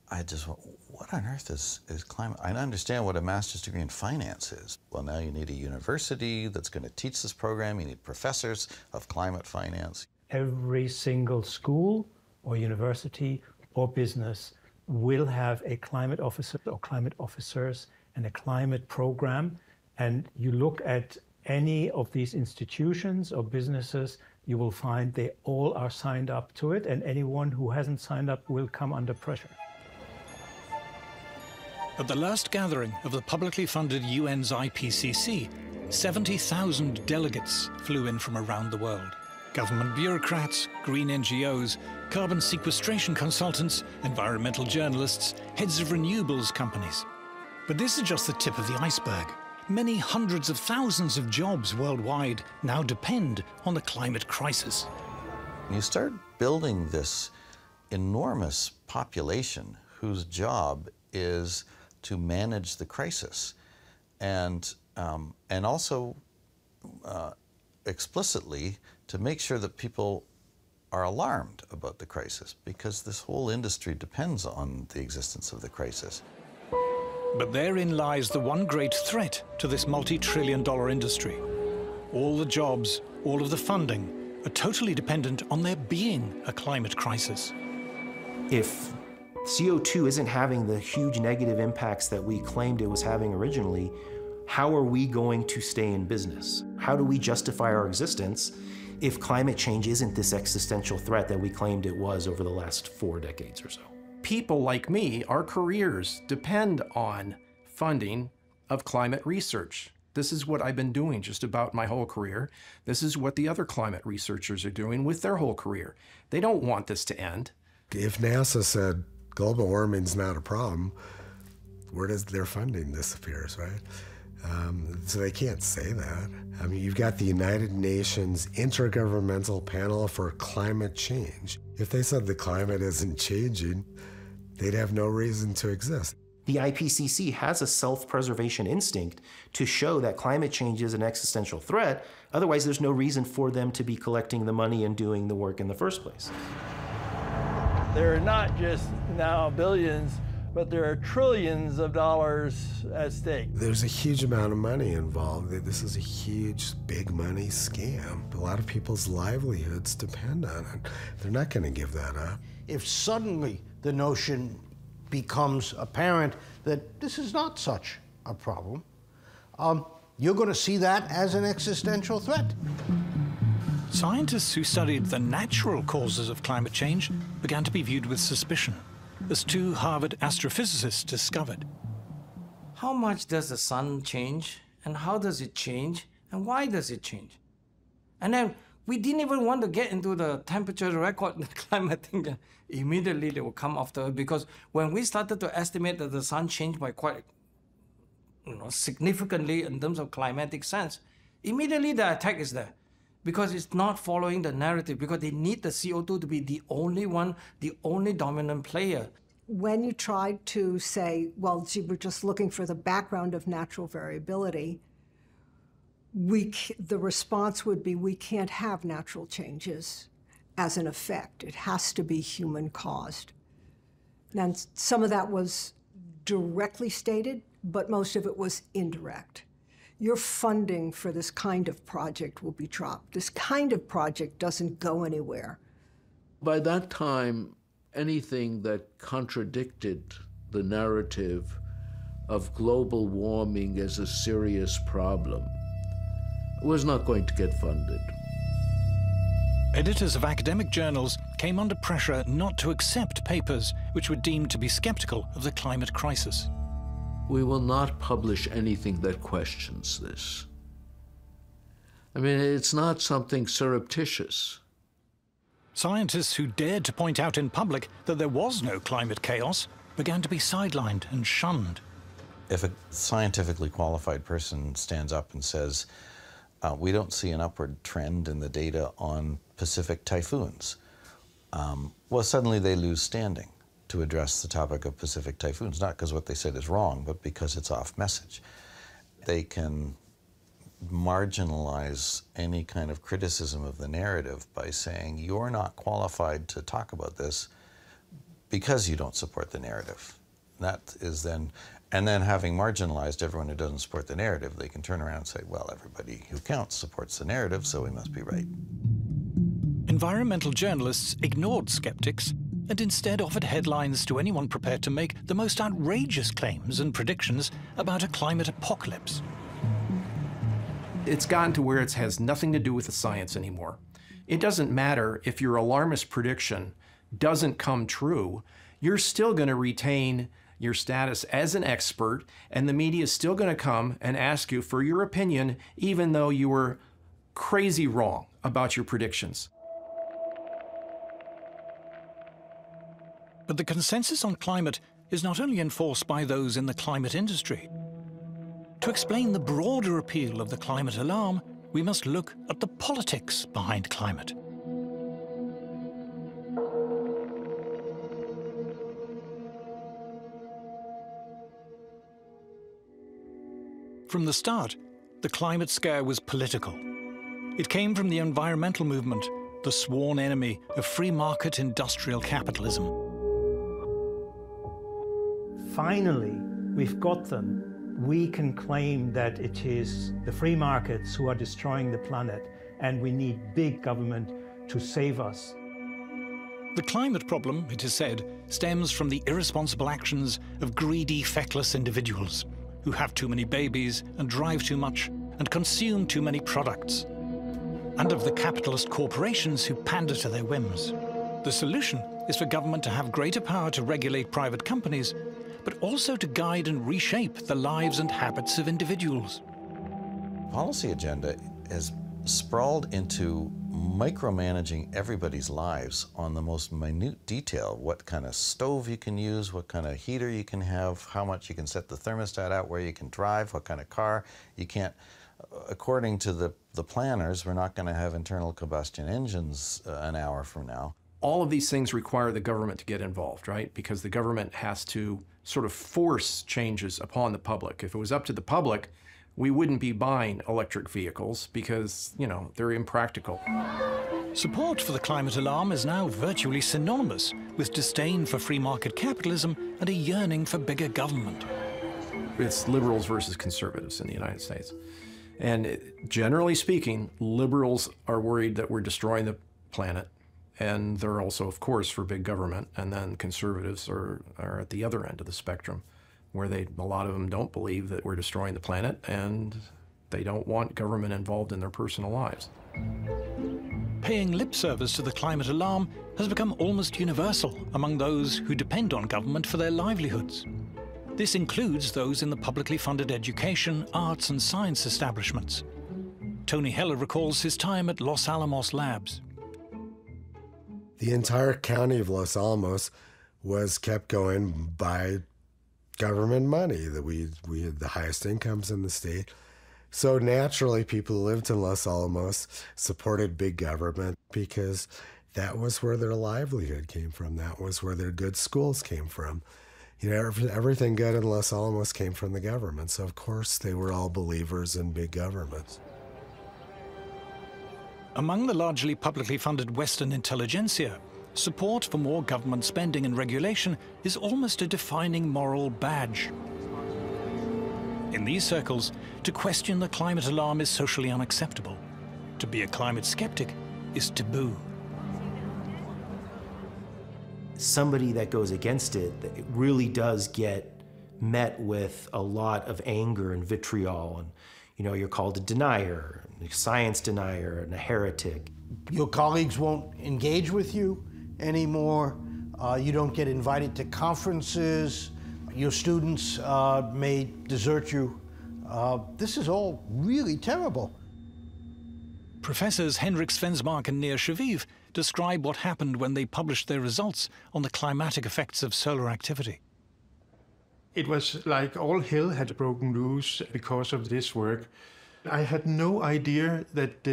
I just went, what on earth is climate? I understand what a master's degree in finance is. Well, now you need a university that's going to teach this program. You need professors of climate finance.
Every single school or university or business will have a climate officer or climate officers and a climate program. And you look at any of these institutions or businesses, you will find they all are signed up to it, and anyone who hasn't signed up will come under pressure.
At the last gathering of the publicly funded UN's IPCC, 70,000 delegates flew in from around the world. Government bureaucrats, green NGOs, carbon sequestration consultants, environmental journalists, heads of renewables companies. But this is just the tip of the iceberg. Many hundreds of thousands of jobs worldwide now depend on the climate crisis.
You start building this enormous population whose job is to manage the crisis and also explicitly to make sure that people are alarmed about the crisis, because this whole industry depends on the existence of the crisis.
But therein lies the one great threat to this multi-trillion-dollar industry. All the jobs, all of the funding are totally dependent on there being a climate crisis.
If CO2 isn't having the huge negative impacts that we claimed it was having originally, how are we going to stay in business? How do we justify our existence if climate change isn't this existential threat that we claimed it was over the last 4 decades or so?
People like me, our careers depend on funding of climate research. This is what I've been doing just about my whole career. This is what the other climate researchers are doing with their whole career. They don't want this to end.
If NASA said global warming's not a problem, where does their funding disappears, right? So they can't say that. I mean, you've got the United Nations Intergovernmental Panel for Climate Change. If they said the climate isn't changing, they'd have no reason to exist.
The IPCC has a self-preservation instinct to show that climate change is an existential threat. Otherwise, there's no reason for them to be collecting the money and doing the work in the first place.
There are not just now billions, but there are trillions of dollars at stake.
There's a huge amount of money involved. This is a huge, big money scam. A lot of people's livelihoods depend on it. They're not going to give that up.
If suddenly the notion becomes apparent that this is not such a problem, you're going to see that as an existential threat.
Scientists who studied the natural causes of climate change began to be viewed with suspicion, as 2 Harvard astrophysicists discovered.
How much does the sun change, and how does it change, and why does it change? And then we didn't even want to get into the temperature record, the climate thing. Immediately they will come after it, because when we started to estimate that the sun changed by quite significantly in terms of climatic sense, immediately the attack is there. Because it's not following the narrative, because they need the CO2 to be the only one, the only dominant player.
When you tried to say, well, gee, we're just looking for the background of natural variability, the response would be, we can't have natural changes as an effect. It has to be human-caused. And some of that was directly stated, but most of it was indirect. Your funding for this kind of project will be dropped. This kind of project doesn't go anywhere.
By that time, anything that contradicted the narrative of global warming as a serious problem was not going to get funded.
Editors of academic journals came under pressure not to accept papers which were deemed to be skeptical of the climate crisis.
We will not publish anything that questions this. I mean, it's not something surreptitious.
Scientists who dared to point out in public that there was no climate chaos began to be sidelined and shunned.
If a scientifically qualified person stands up and says, we don't see an upward trend in the data on Pacific typhoons, well, suddenly they lose standing to address the topic of Pacific typhoons, not because what they said is wrong, but because it's off message. They can marginalize any kind of criticism of the narrative by saying, you're not qualified to talk about this because you don't support the narrative. That is then, and then having marginalized everyone who doesn't support the narrative, they can turn around and say, well, everybody who counts supports the narrative, so we must be right.
Environmental journalists ignored skeptics and instead offered headlines to anyone prepared to make the most outrageous claims and predictions about a climate apocalypse.
It's gotten to where it has nothing to do with the science anymore. It doesn't matter if your alarmist prediction doesn't come true, you're still going to retain your status as an expert, and the media is still going to come and ask you for your opinion, even though you were crazy wrong about your predictions.
But the consensus on climate is not only enforced by those in the climate industry. To explain the broader appeal of the climate alarm, we must look at the politics behind climate. From the start, the climate scare was political. It came from the environmental movement, the sworn enemy of free market industrial capitalism.
Finally, we've got them. We can claim that it is the free markets who are destroying the planet, and we need big government to save us.
The climate problem, it is said, stems from the irresponsible actions of greedy, feckless individuals who have too many babies and drive too much and consume too many products, and of the capitalist corporations who pander to their whims. The solution is for government to have greater power to regulate private companies, but also to guide and reshape the lives and habits of individuals.
Policy agenda has sprawled into micromanaging everybody's lives on the most minute detail. What kind of stove you can use, what kind of heater you can have, how much you can set the thermostat out, where you can drive, what kind of car you can't. According to the planners, we're not going to have internal combustion engines an hour from now.
All of these things require the government to get involved, right? Because the government has to sort of force changes upon the public. If it was up to the public, we wouldn't be buying electric vehicles because, you know, they're impractical.
Support for the climate alarm is now virtually synonymous with disdain for free market capitalism and a yearning for bigger government.
It's liberals versus conservatives in the United States. And generally speaking, liberals are worried that we're destroying the planet. And they're also, of course, for big government. And then conservatives are at the other end of the spectrum, where a lot of them don't believe that we're destroying the planet, and they don't want government involved in their personal lives.
Paying lip service to the climate alarm has become almost universal among those who depend on government for their livelihoods. This includes those in the publicly funded education, arts and science establishments. Tony Heller recalls his time at Los Alamos Labs.
The entire county of Los Alamos was kept going by government money. That we had the highest incomes in the state. So naturally, people who lived in Los Alamos supported big government because that was where their livelihood came from. That was where their good schools came from. You know, everything good in Los Alamos came from the government. So of course they were all believers in big government.
Among the largely publicly funded Western intelligentsia, support for more government spending and regulation is almost a defining moral badge. In these circles, to question the climate alarm is socially unacceptable. To be a climate skeptic is taboo.
Somebody that goes against it really does get met with a lot of anger and vitriol, and you know, you're called a denier, a science denier, and a heretic.
Your colleagues won't engage with you anymore. You don't get invited to conferences. Your students may desert you. This is all really terrible.
Professors Hendrik Svensmark and Nir Shaviv describe what happened when they published their results on the climatic effects of solar activity.
It was like all hell had broken loose because of this work. I had no idea that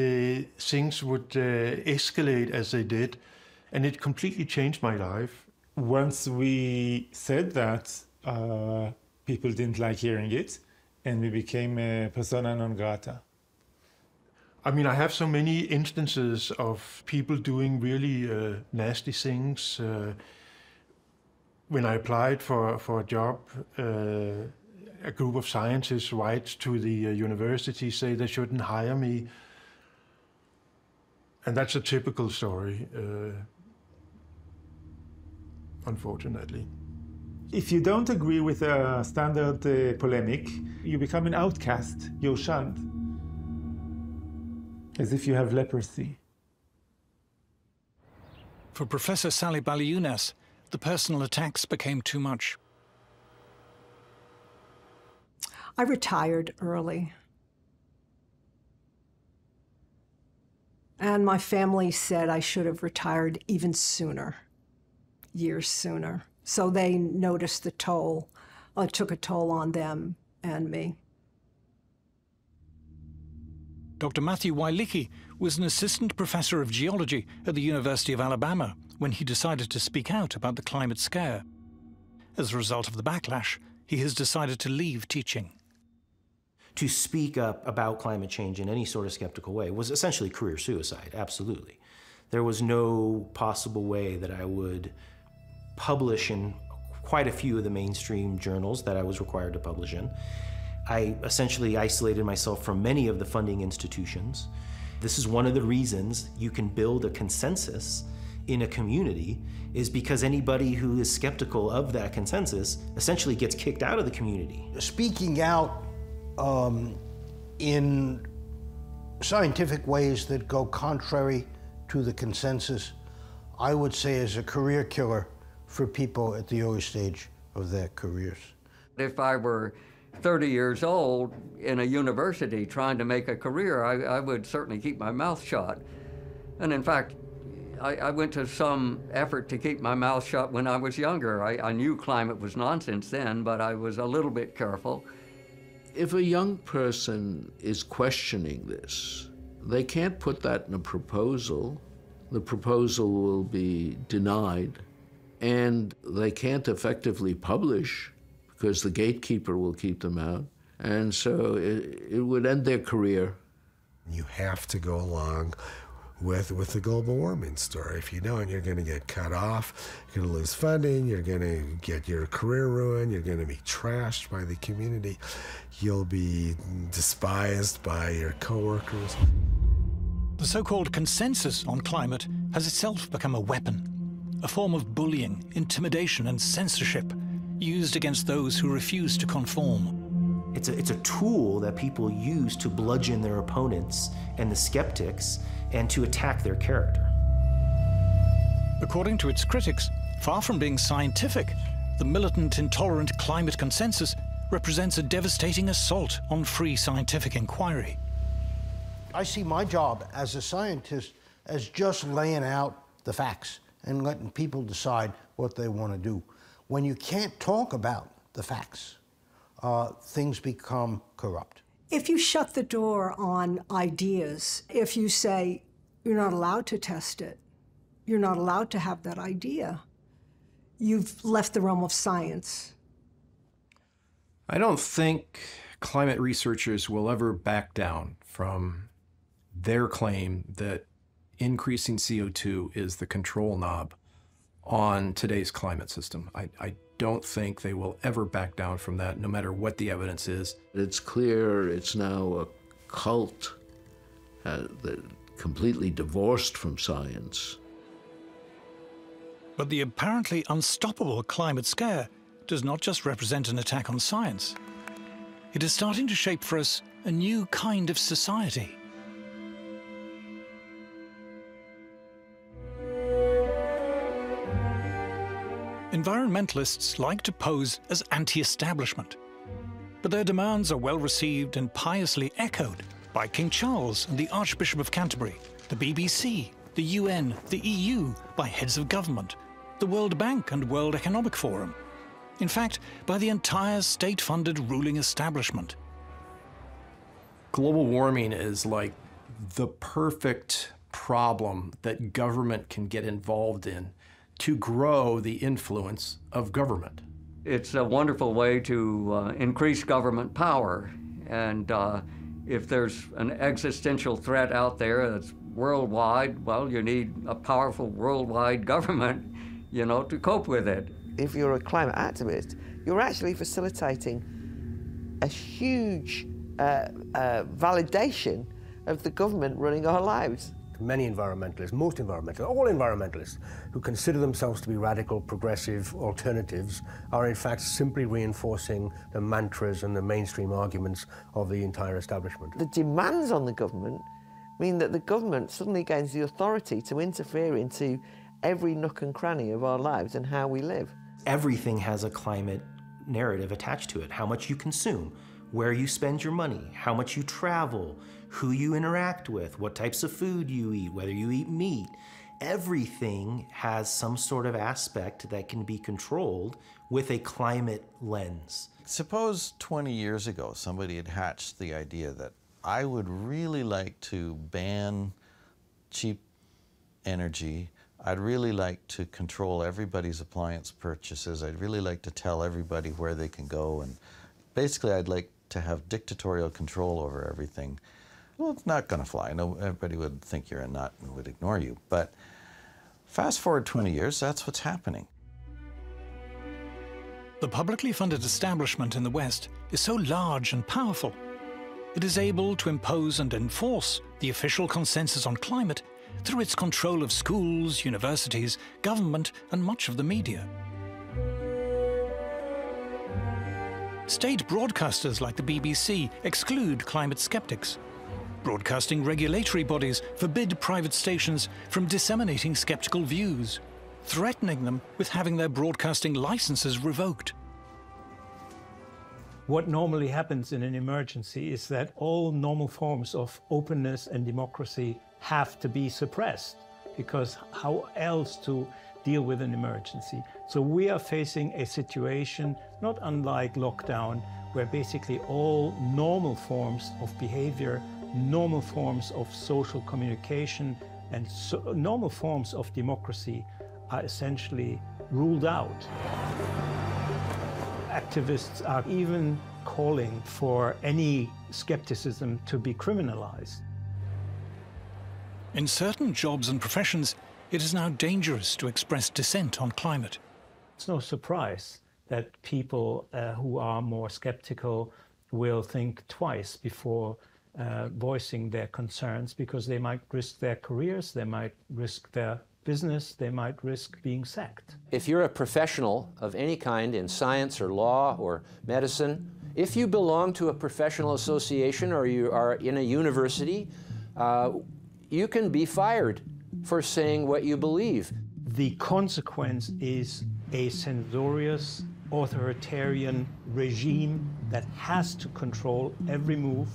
things would escalate as they did, and it completely changed my life.
Once we said that, people didn't like hearing it, and we became a persona non grata.
I mean, I have so many instances of people doing really nasty things. When I applied for a job, a group of scientists write to the university, say they shouldn't hire me. And that's a typical story, unfortunately.
If you don't agree with a standard polemic, you become an outcast, you're shunned, as if you have leprosy.
For Professor Sally Baliunas, the personal attacks became too much.
I retired early. And my family said I should have retired even sooner, years sooner. So they noticed the toll. It took a toll on them and me.
Dr. Matthew Wailicki was an assistant professor of geology at the University of Alabama when he decided to speak out about the climate scare. As a result of the backlash, he has decided to leave teaching.
To speak up about climate change in any sort of skeptical way was essentially career suicide, absolutely. There was no possible way that I would publish in quite a few of the mainstream journals that I was required to publish in. I essentially isolated myself from many of the funding institutions. This is one of the reasons you can build a consensus in a community, is because anybody who is skeptical of that consensus essentially gets kicked out of the community.
Speaking out in scientific ways that go contrary to the consensus, I would say is a career killer for people at the early stage of their careers.
If I were 30 years old in a university trying to make a career, I would certainly keep my mouth shut. And in fact, I went to some effort to keep my mouth shut when I was younger. I knew climate was nonsense then, but I was a little bit careful.
If a young person is questioning this, they can't put that in a proposal. The proposal will be denied, and they can't effectively publish because the gatekeeper will keep them out. And so it would end their career.
You have to go along with the global warming story. If you don't, you're going to get cut off, you're going to lose funding, you're going to get your career ruined, you're going to be trashed by the community, you'll be despised by your coworkers.
The so-called consensus on climate has itself become a weapon, a form of bullying, intimidation, and censorship used against those who refuse to conform.
It's a tool that people use to bludgeon their opponents and the skeptics and to attack their character.
According to its critics, far from being scientific, the militant, intolerant climate consensus represents a devastating assault on free scientific inquiry.
I see my job as a scientist as just laying out the facts and letting people decide what they want to do. When you can't talk about the facts, things become corrupt.
If you shut the door on ideas, if you say you're not allowed to test it, you're not allowed to have that idea, you've left the realm of science.
I don't think climate researchers will ever back down from their claim that increasing CO2 is the control knob on today's climate system. I don't think they will ever back down from that, no matter what the evidence is.
It's clear it's now a cult completely divorced from science.
But the apparently unstoppable climate scare does not just represent an attack on science. It is starting to shape for us a new kind of society. Environmentalists like to pose as anti-establishment, but their demands are well received and piously echoed by King Charles and the Archbishop of Canterbury, the BBC, the UN, the EU, by heads of government, the World Bank and World Economic Forum. In fact, by the entire state-funded ruling establishment.
Global warming is like the perfect problem that government can get involved in to grow the influence of government.
It's a wonderful way to increase government power. And if there's an existential threat out there that's worldwide, well, you need a powerful worldwide government, you know, to cope with it.
If you're a climate activist, you're actually facilitating a huge validation of the government running our lives.
Many environmentalists, most environmentalists, all environmentalists who consider themselves to be radical, progressive alternatives are in fact simply reinforcing the mantras and the mainstream arguments of the entire establishment.
The demands on the government mean that the government suddenly gains the authority to interfere into every nook and cranny of our lives and how we live.
Everything has a climate narrative attached to it. How much you consume, where you spend your money, how much you travel, who you interact with, what types of food you eat, whether you eat meat. Everything has some sort of aspect that can be controlled with a climate lens.
Suppose 20 years ago somebody had hatched the idea that I would really like to ban cheap energy. I'd really like to control everybody's appliance purchases. I'd really like to tell everybody where they can go. And basically, I'd like to have dictatorial control over everything. Well, it's not going to fly. No, everybody would think you're a nut and would ignore you. But fast forward 20 years, that's what's happening.
The publicly funded establishment in the West is so large and powerful. It is able to impose and enforce the official consensus on climate through its control of schools, universities, government, and much of the media. State broadcasters like the BBC exclude climate skeptics. Broadcasting regulatory bodies forbid private stations from disseminating skeptical views, threatening them with having their broadcasting licenses revoked.
What normally happens in an emergency is that all normal forms of openness and democracy have to be suppressed, because how else to deal with an emergency? So we are facing a situation not unlike lockdown, where basically all normal forms of behavior, normal forms of social communication, and normal forms of democracy are essentially ruled out. Activists are even calling for any skepticism to be criminalized.
In certain jobs and professions, it is now dangerous to express dissent on climate.
It's no surprise that people who are more skeptical will think twice before voicing their concerns, because they might risk their careers, they might risk their business, they might risk being sacked.
If you're a professional of any kind in science or law or medicine, if you belong to a professional association or you are in a university, you can be fired for saying what you believe.
The consequence is a censorious, authoritarian regime that has to control every move,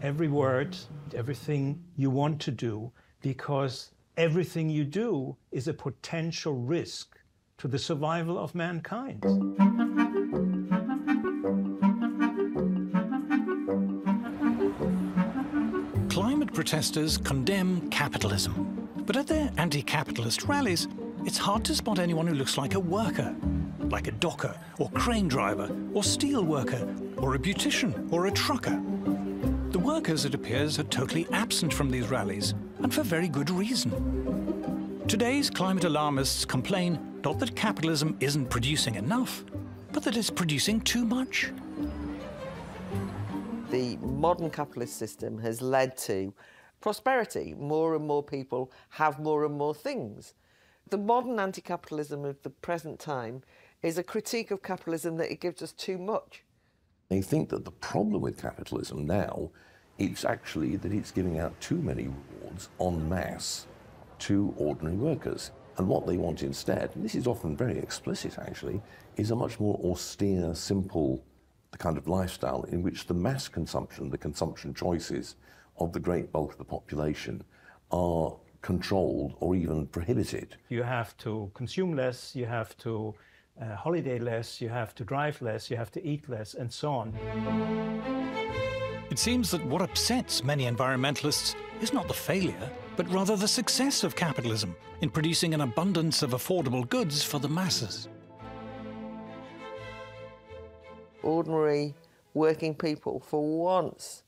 every word, everything you want to do, because everything you do is a potential risk to the survival of mankind.
Climate protesters condemn capitalism, but at their anti-capitalist rallies, it's hard to spot anyone who looks like a worker, like a docker or crane driver or steel worker or a beautician or a trucker. The workers, it appears, are totally absent from these rallies, and for very good reason. Today's climate alarmists complain not that capitalism isn't producing enough, but that it's producing too much.
The modern capitalist system has led to prosperity. More and more people have more and more things. The modern anti-capitalism of the present time is a critique of capitalism that it gives us too much.
They think that the problem with capitalism now is actually that it's giving out too many rewards en masse to ordinary workers. And what they want instead, and this is often very explicit actually, is a much more austere, simple kind of lifestyle in which the mass consumption, the consumption choices of the great bulk of the population are controlled or even prohibited.
You have to consume less, you have to holiday less, you have to drive less, you have to eat less, and so on.
It seems that what upsets many environmentalists is not the failure, but rather the success of capitalism in producing an abundance of affordable goods for the masses.
Ordinary working people, for once,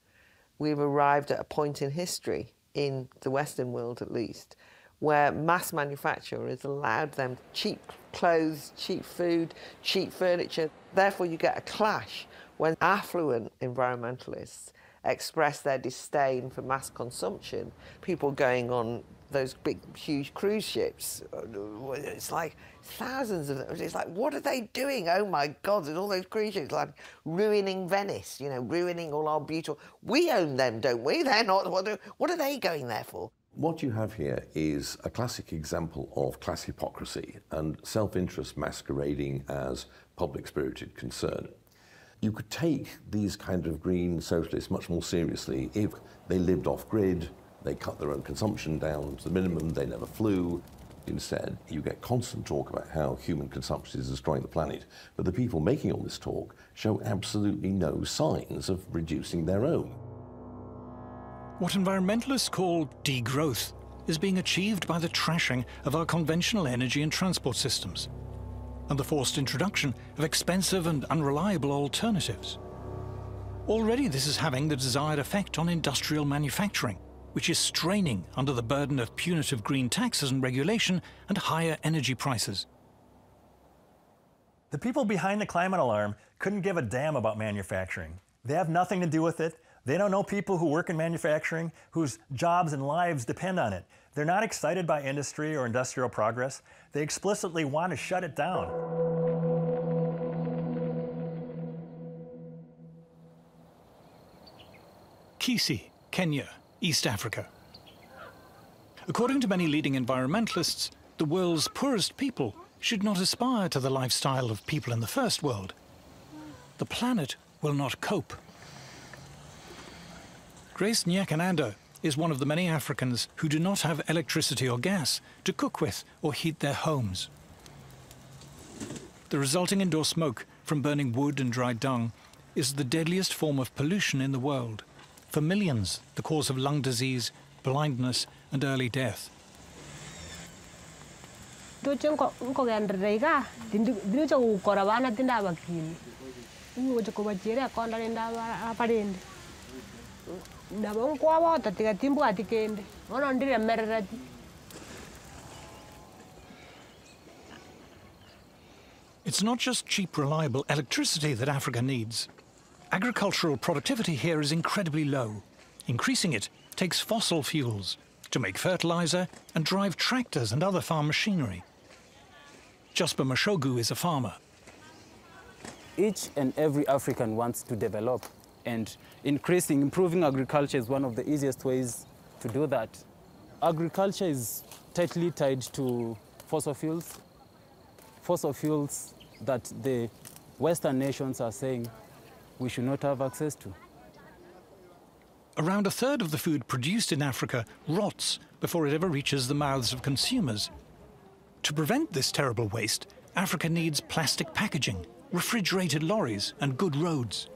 we've arrived at a point in history, in the Western world at least, where mass manufacture has allowed them cheap clothes, cheap food, cheap furniture. Therefore, you get a clash when affluent environmentalists express their disdain for mass consumption. People going on those big, huge cruise ships, it's like thousands of them. It's like, what are they doing? Oh my God, there's all those cruise ships, like ruining Venice, you know, ruining all our beautiful... We own them, don't we? They're not... What are they going there for?
What you have here is a classic example of class hypocrisy and self-interest masquerading as public-spirited concern. You could take these kind of green socialists much more seriously if they lived off-grid, they cut their own consumption down to the minimum, they never flew. Instead, you get constant talk about how human consumption is destroying the planet, but the people making all this talk show absolutely no signs of reducing their own.
What environmentalists call degrowth is being achieved by the trashing of our conventional energy and transport systems, and the forced introduction of expensive and unreliable alternatives. Already this is having the desired effect on industrial manufacturing, which is straining under the burden of punitive green taxes and regulation and higher energy prices.
The people behind the climate alarm couldn't give a damn about manufacturing. They have nothing to do with it. They don't know people who work in manufacturing, whose jobs and lives depend on it. They're not excited by industry or industrial progress. They explicitly want to shut it down.
Kisii, Kenya, East Africa. According to many leading environmentalists, the world's poorest people should not aspire to the lifestyle of people in the first world. The planet will not cope. Grace Nyakananda is one of the many Africans who do not have electricity or gas to cook with or heat their homes. The resulting indoor smoke from burning wood and dry dung is the deadliest form of pollution in the world. For millions, the cause of lung disease, blindness, and early death. It's not just cheap, reliable electricity that Africa needs. Agricultural productivity here is incredibly low. Increasing it takes fossil fuels to make fertilizer and drive tractors and other farm machinery. Jasper Mashogu is a farmer.
Each and every African wants to develop, and improving agriculture is one of the easiest ways to do that. Agriculture is tightly tied to fossil fuels that the Western nations are saying we should not have access to.
Around a third of the food produced in Africa rots before it ever reaches the mouths of consumers. To prevent this terrible waste, Africa needs plastic packaging, refrigerated lorries, and good roads.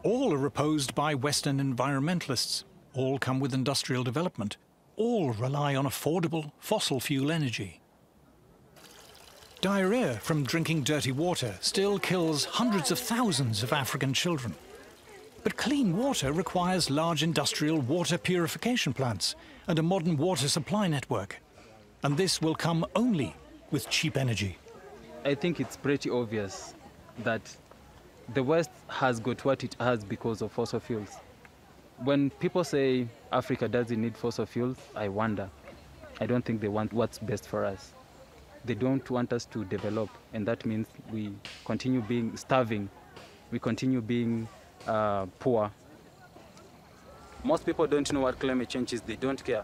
All are opposed by Western environmentalists. All come with industrial development. All rely on affordable fossil fuel energy. Diarrhea from drinking dirty water still kills hundreds of thousands of African children. But clean water requires large industrial water purification plants and a modern water supply network. And this will come only with cheap energy.
I think it's pretty obvious that the West has got what it has because of fossil fuels. When people say Africa doesn't need fossil fuels, I wonder. I don't think they want what's best for us. They don't want us to develop, and that means we continue being starving, we continue being poor. Most people don't know what climate change is. They don't care.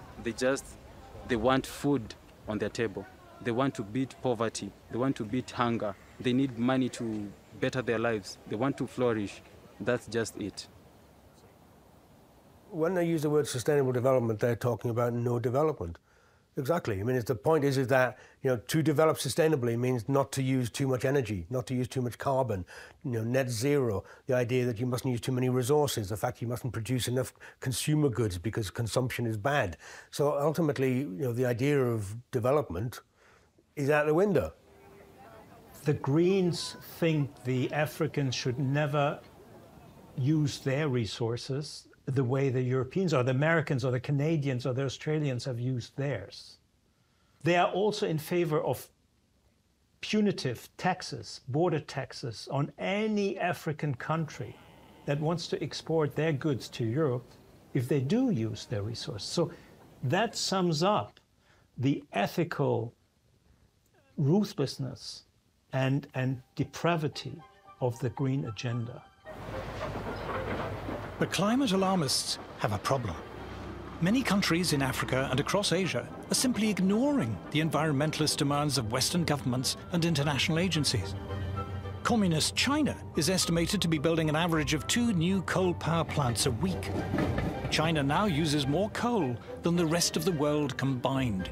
They want food on their table. They want to beat poverty. They want to beat hunger. They need money to better their lives. They want to flourish. That's just it.
When they use the word sustainable development, they're talking about no development. Exactly. I mean, the point is that, you know, to develop sustainably means not to use too much energy, not to use too much carbon, you know, net zero, the idea that you mustn't use too many resources, the fact you mustn't produce enough consumer goods because consumption is bad. So ultimately, you know, the idea of development is out the window.
The Greens think the Africans should never use their resources the way the Europeans or the Americans or the Canadians or the Australians have used theirs. They are also in favor of punitive taxes, border taxes on any African country that wants to export their goods to Europe if they do use their resources. So that sums up the ethical ruthlessness and depravity of the green agenda.
But climate alarmists have a problem. Many countries in Africa and across Asia are simply ignoring the environmentalist demands of Western governments and international agencies. Communist China is estimated to be building an average of 2 new coal power plants a week. China now uses more coal than the rest of the world combined.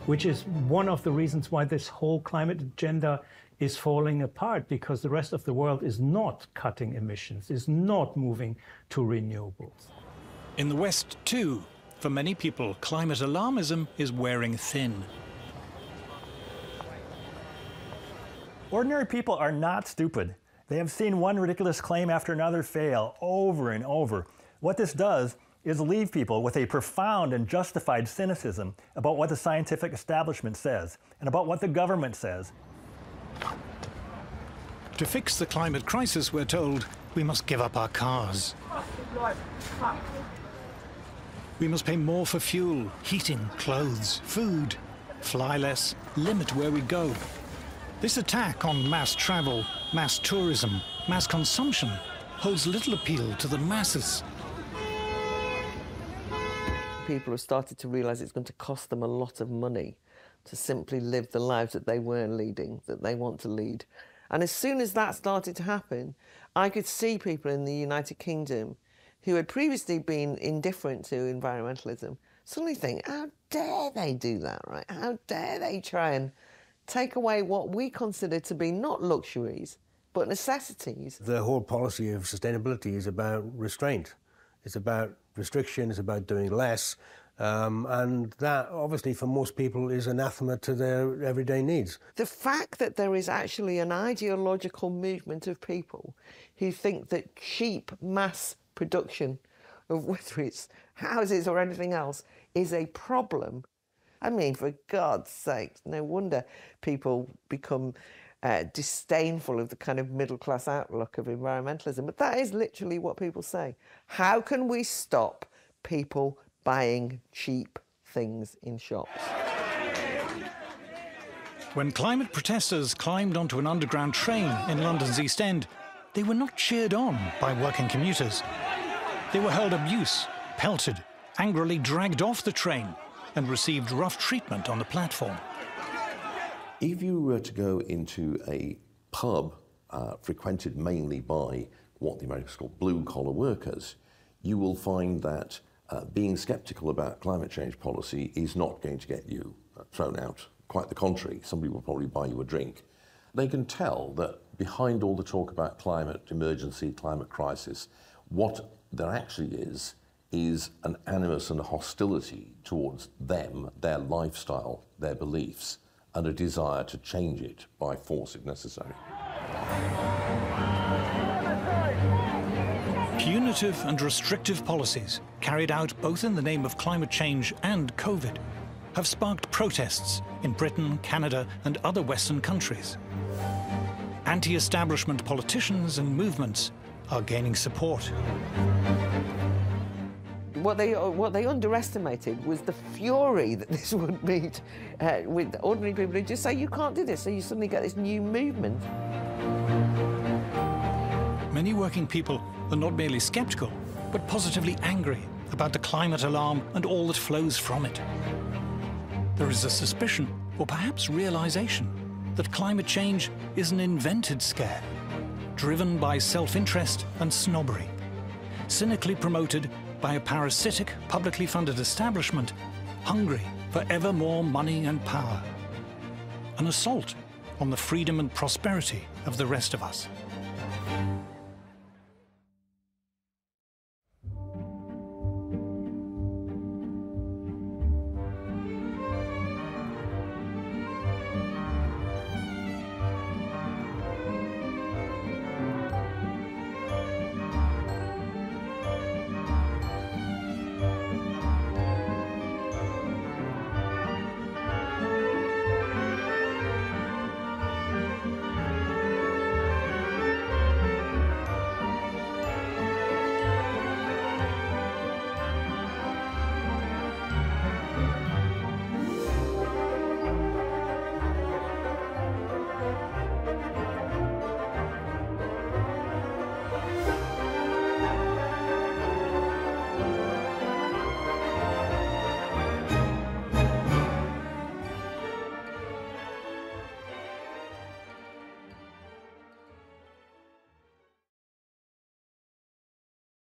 Which is one of the reasons why this whole climate agenda is falling apart, because the rest of the world is not cutting emissions, is not moving to renewables.
In the West, too, for many people, climate alarmism is wearing thin.
Ordinary people are not stupid. They have seen one ridiculous claim after another fail over and over. What this does is leave people with a profound and justified cynicism about what the scientific establishment says and about what the government says.
To fix the climate crisis, we're told, we must give up our cars. We must pay more for fuel, heating, clothes, food, fly less, limit where we go. This attack on mass travel, mass tourism, mass consumption holds little appeal to the masses.
People have started to realise it's going to cost them a lot of money to simply live the lives that they weren't leading, that they want to lead. And as soon as that started to happen, I could see people in the United Kingdom who had previously been indifferent to environmentalism suddenly think, how dare they do that, right? How dare they try and take away what we consider to be not luxuries, but necessities.
The whole policy of sustainability is about restraint. It's about restriction, it's about doing less. And that, obviously, for most people is anathema to their everyday needs.
The fact that there is actually an ideological movement of people who think that cheap mass production of whether it's houses or anything else is a problem. I mean, for God's sake, no wonder people become disdainful of the kind of middle-class outlook of environmentalism. But that is literally what people say. How can we stop people buying cheap things in shops?
When climate protesters climbed onto an underground train in London's East End, they were not cheered on by working commuters. They were hurled abuse, pelted, angrily dragged off the train, and received rough treatment on the platform.
If you were to go into a pub frequented mainly by what the Americans call blue-collar workers, you will find that being sceptical about climate change policy is not going to get you thrown out. Quite the contrary, somebody will probably buy you a drink. They can tell that behind all the talk about climate emergency, climate crisis, what there actually is an animus and a hostility towards them, their lifestyle, their beliefs, and a desire to change it by force if necessary.
Punitive and restrictive policies, carried out both in the name of climate change and COVID, have sparked protests in Britain, Canada, and other Western countries. Anti-establishment politicians and movements are gaining support.
What they underestimated was the fury that this would meet with ordinary people who just say, you can't do this, so you suddenly get this new movement.
Many working people are not merely sceptical, but positively angry about the climate alarm and all that flows from it. There is a suspicion, or perhaps realization, that climate change is an invented scare, driven by self-interest and snobbery, cynically promoted by a parasitic, publicly funded establishment hungry for ever more money and power. An assault on the freedom and prosperity of the rest of us.